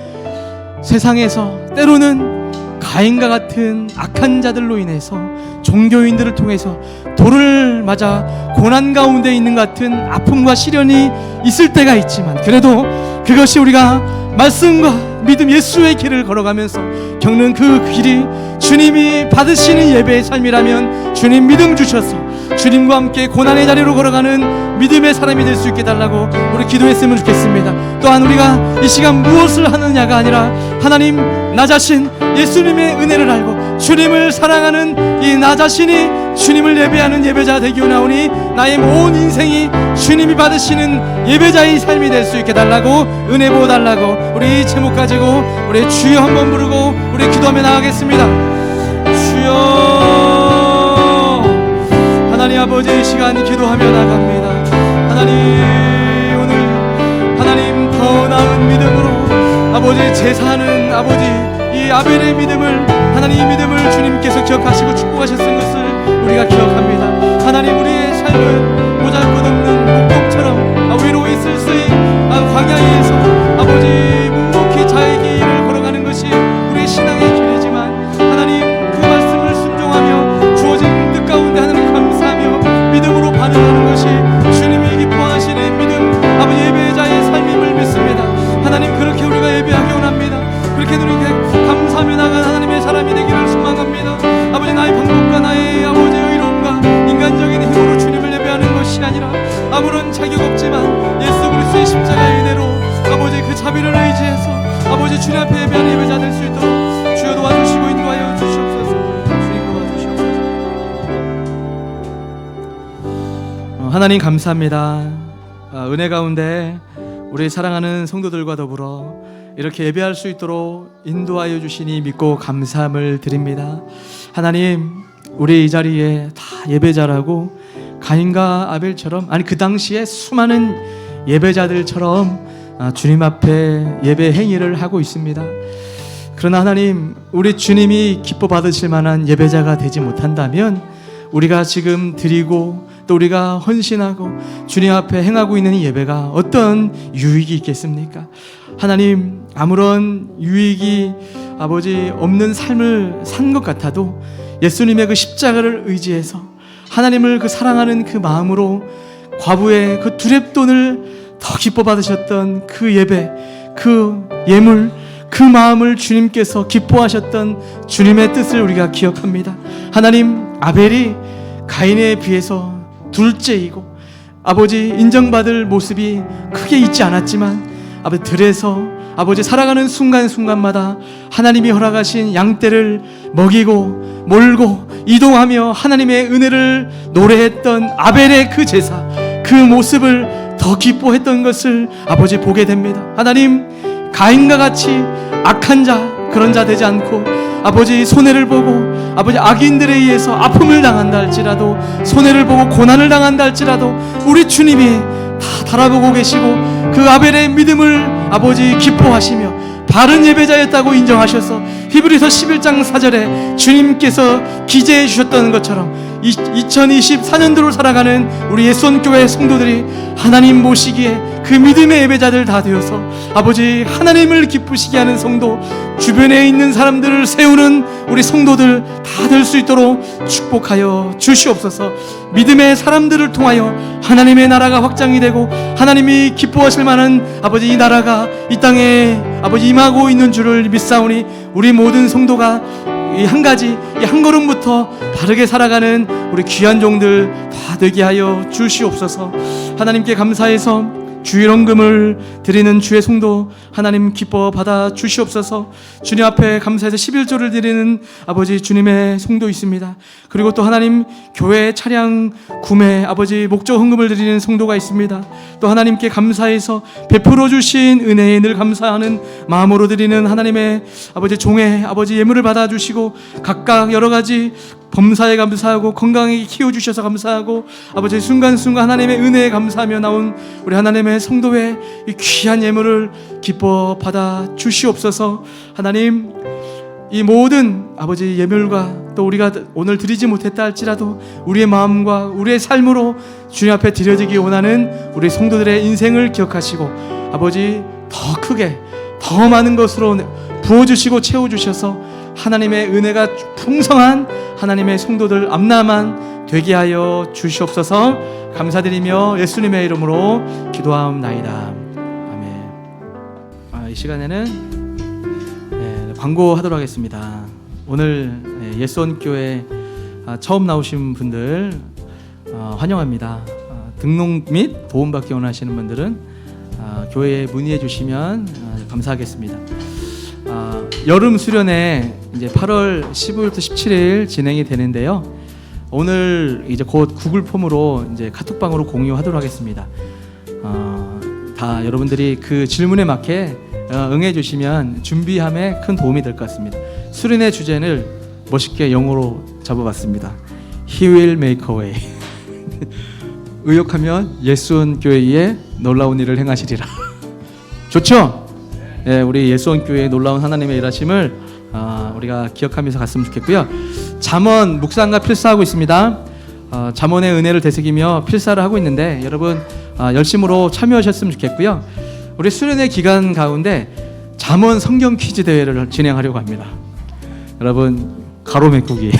세상에서 때로는 가인과 같은 악한 자들로 인해서 종교인들을 통해서 돌을 맞아 고난 가운데 있는 것 같은 아픔과 시련이 있을 때가 있지만, 그래도 그것이 우리가 말씀과 믿음 예수의 길을 걸어가면서 겪는 그 길이 주님이 받으시는 예배의 삶이라면 주님 믿음 주셔서 주님과 함께 고난의 자리로 걸어가는 믿음의 사람이 될 수 있게 달라고 우리 기도했으면 좋겠습니다. 또한 우리가 이 시간 무엇을 하느냐가 아니라 하나님, 나 자신 예수님의 은혜를 알고 주님을 사랑하는 이 나 자신이 주님을 예배하는 예배자 되기 원하오니 나의 온 인생이 주님이 받으시는 예배자의 삶이 될 수 있게 달라고, 은혜 부어달라고 우리 제목 가지고 우리 주여 한번 부르고 우리 기도하며 나가겠습니다. 주여, 하나님 아버지, 이 시간 기도하며 나갑니다. 하나님, 오늘 하나님 더 나은 믿음으로 아버지 제사하는 아버지 이 아벨의 믿음을, 하나님 이 믿음을 주님께서 기억하시고 축복하셨던 것을 우리가 기억합니다. 하나님, 우리의 삶은 보잘것없는 목동처럼 위로에 쓸쓸히 광야에서 아버지 묵묵히 자의 길을 걸어가는 것이 우리의 신앙의 길이지만, 하나님 그 말씀을 순종하며 주어진 뜻 가운데 하나님 감사하며 믿음으로 반응하는 것이 주님이 기뻐하시는 믿음, 아버지 예배자의 삶임을 믿습니다. 하나님, 그렇게 우리가 예배하기 원합니다. 그렇게 우리에게 감사하며 나간 하나님의 사람이 되기를 소망합니다. 아버지, 나의 방법과 나의 아버지 의로움과 인간적인 힘으로 주님을 예배하는 것이 아니라 아무런 자격 없지만 예수 그리스도의 십자가의 은혜로 아버지 그 자비를 의지해서 아버지 주님 앞에 예배하는 예배자 될 수 있도록 주여 도와주시고 인도하여 주시옵소서. 주님 도와주시옵소서. 하나님 감사합니다. 은혜 가운데 우리 사랑하는 성도들과 더불어 이렇게 예배할 수 있도록 인도하여 주시니 믿고 감사함을 드립니다. 하나님, 우리 이 자리에 다 예배자라고 가인과 아벨처럼, 아니 그 당시에 수많은 예배자들처럼 주님 앞에 예배 행위를 하고 있습니다. 그러나 하나님, 우리 주님이 기뻐 받으실 만한 예배자가 되지 못한다면 우리가 지금 드리고 또 우리가 헌신하고 주님 앞에 행하고 있는 이 예배가 어떤 유익이 있겠습니까? 하나님, 아무런 유익이 아버지 없는 삶을 산 것 같아도 예수님의 그 십자가를 의지해서 하나님을 그 사랑하는 그 마음으로 과부의 그 두렙돈을 더 기뻐 받으셨던 그 예배, 그 예물, 그 마음을 주님께서 기뻐하셨던 주님의 뜻을 우리가 기억합니다. 하나님, 아벨이 가인에 비해서 둘째이고 아버지 인정받을 모습이 크게 있지 않았지만 아버지 들에서 아버지 살아가는 순간순간마다 하나님이 허락하신 양떼를 먹이고 몰고 이동하며 하나님의 은혜를 노래했던 아벨의 그 제사, 그 모습을 더 기뻐했던 것을 아버지 보게 됩니다. 하나님, 가인과 같이 악한 자, 그런 자 되지 않고 아버지 손해를 보고 아버지 악인들에 의해서 아픔을 당한다 할지라도, 손해를 보고 고난을 당한다 할지라도 우리 주님이 다 달아보고 계시고 그 아벨의 믿음을 아버지 기뻐하시며 바른 예배자였다고 인정하셔서 히브리서 11장 4절에 주님께서 기재해 주셨던 것처럼 2024년도를 살아가는 우리 예수원교회 성도들이 하나님 모시기에 그 믿음의 예배자들 다 되어서 아버지 하나님을 기쁘시게 하는 성도, 주변에 있는 사람들을 세우는 우리 성도들 다 될 수 있도록 축복하여 주시옵소서. 믿음의 사람들을 통하여 하나님의 나라가 확장이 되고 하나님이 기뻐하실 만한 아버지 이 나라가 이 땅에 아버지 임하고 있는 줄을 믿사오니 우리 모든 성도가 이 한 가지, 이 한 걸음부터 바르게 살아가는 우리 귀한 종들 다 되게 하여 주시옵소서. 하나님께 감사해서 주일헌금을 드리는 주의 성도 하나님 기뻐 받아 주시옵소서. 주님 앞에 감사해서 11조를 드리는 아버지 주님의 성도 있습니다. 그리고 또 하나님 교회 차량 구매 아버지 목적 헌금을 드리는 성도가 있습니다. 또 하나님께 감사해서 베풀어 주신 은혜에 늘 감사하는 마음으로 드리는 하나님의 아버지 종의 아버지 예물을 받아 주시고 각각 여러 가지 범사에 감사하고 건강하게 키워주셔서 감사하고 아버지 순간순간 하나님의 은혜에 감사하며 나온 우리 하나님의 성도의 이 귀한 예물을 기뻐 받아 주시옵소서. 하나님, 이 모든 아버지 예물과 또 우리가 오늘 드리지 못했다 할지라도 우리의 마음과 우리의 삶으로 주님 앞에 드려지기 원하는 우리 성도들의 인생을 기억하시고 아버지 더 크게 더 많은 것으로 부어주시고 채워주셔서 하나님의 은혜가 풍성한 하나님의 성도들 암나만 되게 하여 주시옵소서. 감사드리며 예수님의 이름으로 기도하옵나이다. 아멘. 이 시간에는 광고하도록 하겠습니다. 오늘 예수원교회 처음 나오신 분들 환영합니다. 등록 및 도움받기 원하시는 분들은 교회에 문의해 주시면 감사하겠습니다. 여름 수련회 이제 8월 15일부터 17일 진행이 되는데요. 오늘 이제 곧 구글 폼으로 이제 카톡방으로 공유하도록 하겠습니다. 다 여러분들이 그 질문에 맞게 응해 주시면 준비함에 큰 도움이 될 것 같습니다. 수련회 주제를 멋있게 영어로 잡아봤습니다. He will make a way. 의역하면 예수원교회에 놀라운 일을 행하시리라. 좋죠? 예, 우리 예수원교회의 놀라운 하나님의 일하심을 우리가 기억하면서 갔으면 좋겠고요. 잠언 묵상과 필사하고 있습니다. 잠언의 은혜를 되새기며 필사를 하고 있는데 여러분 열심으로 참여하셨으면 좋겠고요. 우리 수련회 기간 가운데 잠언 성경 퀴즈 대회를 진행하려고 합니다. 여러분 가로 메꾸기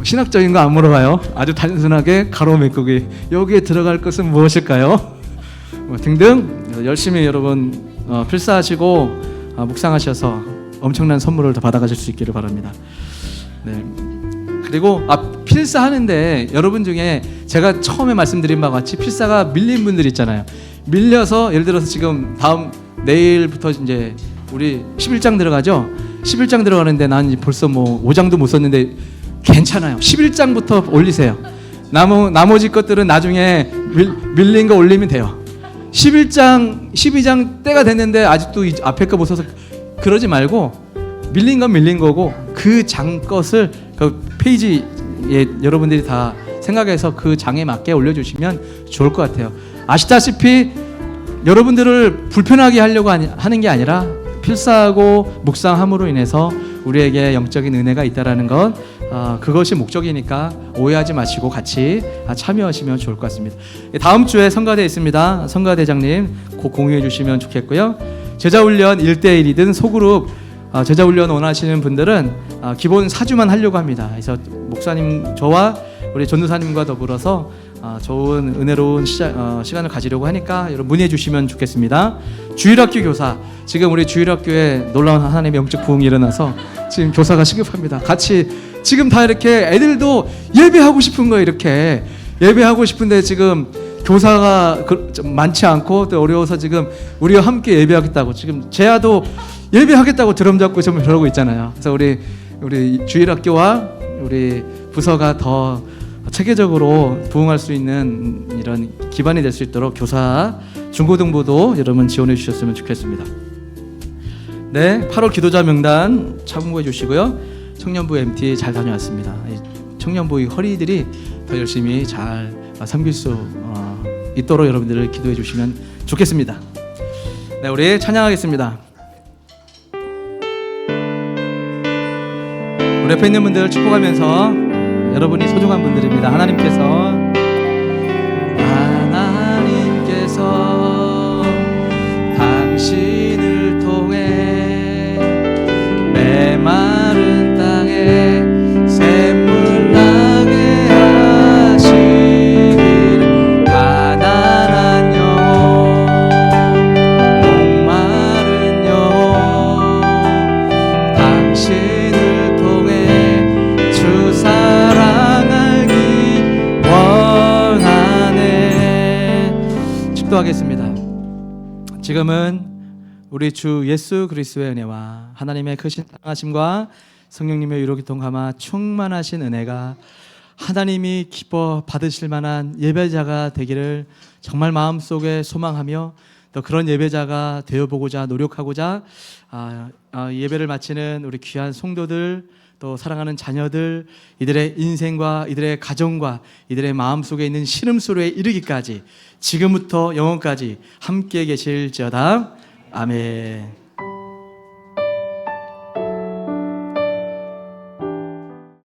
신학적인 거 안 물어봐요. 아주 단순하게 가로 메꾸기. 여기에 들어갈 것은 무엇일까요? 등등 열심히 여러분 필사하시고 묵상하셔서 엄청난 선물을 더 받아가실 수 있기를 바랍니다. 네. 그리고 필사하는데 여러분 중에 제가 처음에 말씀드린 바와 같이 필사가 밀린 분들 있잖아요. 밀려서 예를 들어서 지금 다음 내일부터 이제 우리 11장 들어가죠. 11장 들어가는데 난 벌써 뭐 5장도 못 썼는데 괜찮아요. 11장부터 올리세요. 나머지 것들은 나중에 밀린 거 올리면 돼요. 11장, 12장 때가 됐는데 아직도 앞에 거 못 써서 그러지 말고 밀린 건 밀린 거고 그 장 것을 그 페이지에 여러분들이 다 생각해서 그 장에 맞게 올려주시면 좋을 것 같아요. 아시다시피 여러분들을 불편하게 하려고 하는 게 아니라 필사하고 묵상함으로 인해서 우리에게 영적인 은혜가 있다라는 것, 그것이 목적이니까 오해하지 마시고 같이 참여하시면 좋을 것 같습니다. 다음 주에 성가대 있습니다. 성가대장님 곧 공유해 주시면 좋겠고요. 제자훈련 1대1이든 소그룹 제자훈련 원하시는 분들은 기본 4주만 하려고 합니다. 그래서 목사님, 저와 우리 전도사님과 더불어서 좋은 은혜로운 시간을 가지려고 하니까 여러분 문의해 주시면 좋겠습니다. 주일학교 교사, 지금 우리 주일학교에 놀라운 하나님의 영적 부흥이 일어나서 지금 교사가 시급합니다. 같이 지금 다 이렇게 애들도 예배하고 싶은 거예요. 이렇게 예배하고 싶은데 지금 교사가 좀 많지 않고 또 어려워서 지금 우리와 함께 예배하겠다고, 지금 제아도 예배하겠다고 드럼 잡고 좀 그러고 있잖아요. 그래서 우리 주일학교와 우리 부서가 더 체계적으로 부흥할 수 있는 이런 기반이 될 수 있도록 교사, 중고등부도 여러분 지원해 주셨으면 좋겠습니다. 네, 8월 기도자 명단 참고해 주시고요. 청년부 MT 잘 다녀왔습니다. 청년부 허리들이 더 열심히 잘 섬길 수 있도록 여러분들을 기도해 주시면 좋겠습니다. 네, 우리 찬양하겠습니다. 우리 옆에 있는 분들 축복하면서, 여러분이 소중한 분들입니다. 하나님께서 당신을 통해 메마른 땅에 샘물 나게 하시기를, 가난한 영혼, 목마른 영혼, 당신을 통해 주 사랑 알기 원하네. 축도하겠습니다. 지금은 우리 주 예수 그리스도의 은혜와 하나님의 크신 사랑하심과 성령님의 위로 교통함아 충만하신 은혜가 하나님이 기뻐 받으실 만한 예배자가 되기를 정말 마음속에 소망하며, 또 그런 예배자가 되어보고자 노력하고자 예배를 마치는 우리 귀한 성도들, 또 사랑하는 자녀들, 이들의 인생과 이들의 가정과 이들의 마음속에 있는 신음소리에 이르기까지 지금부터 영원까지 함께 계실지어다. 아멘.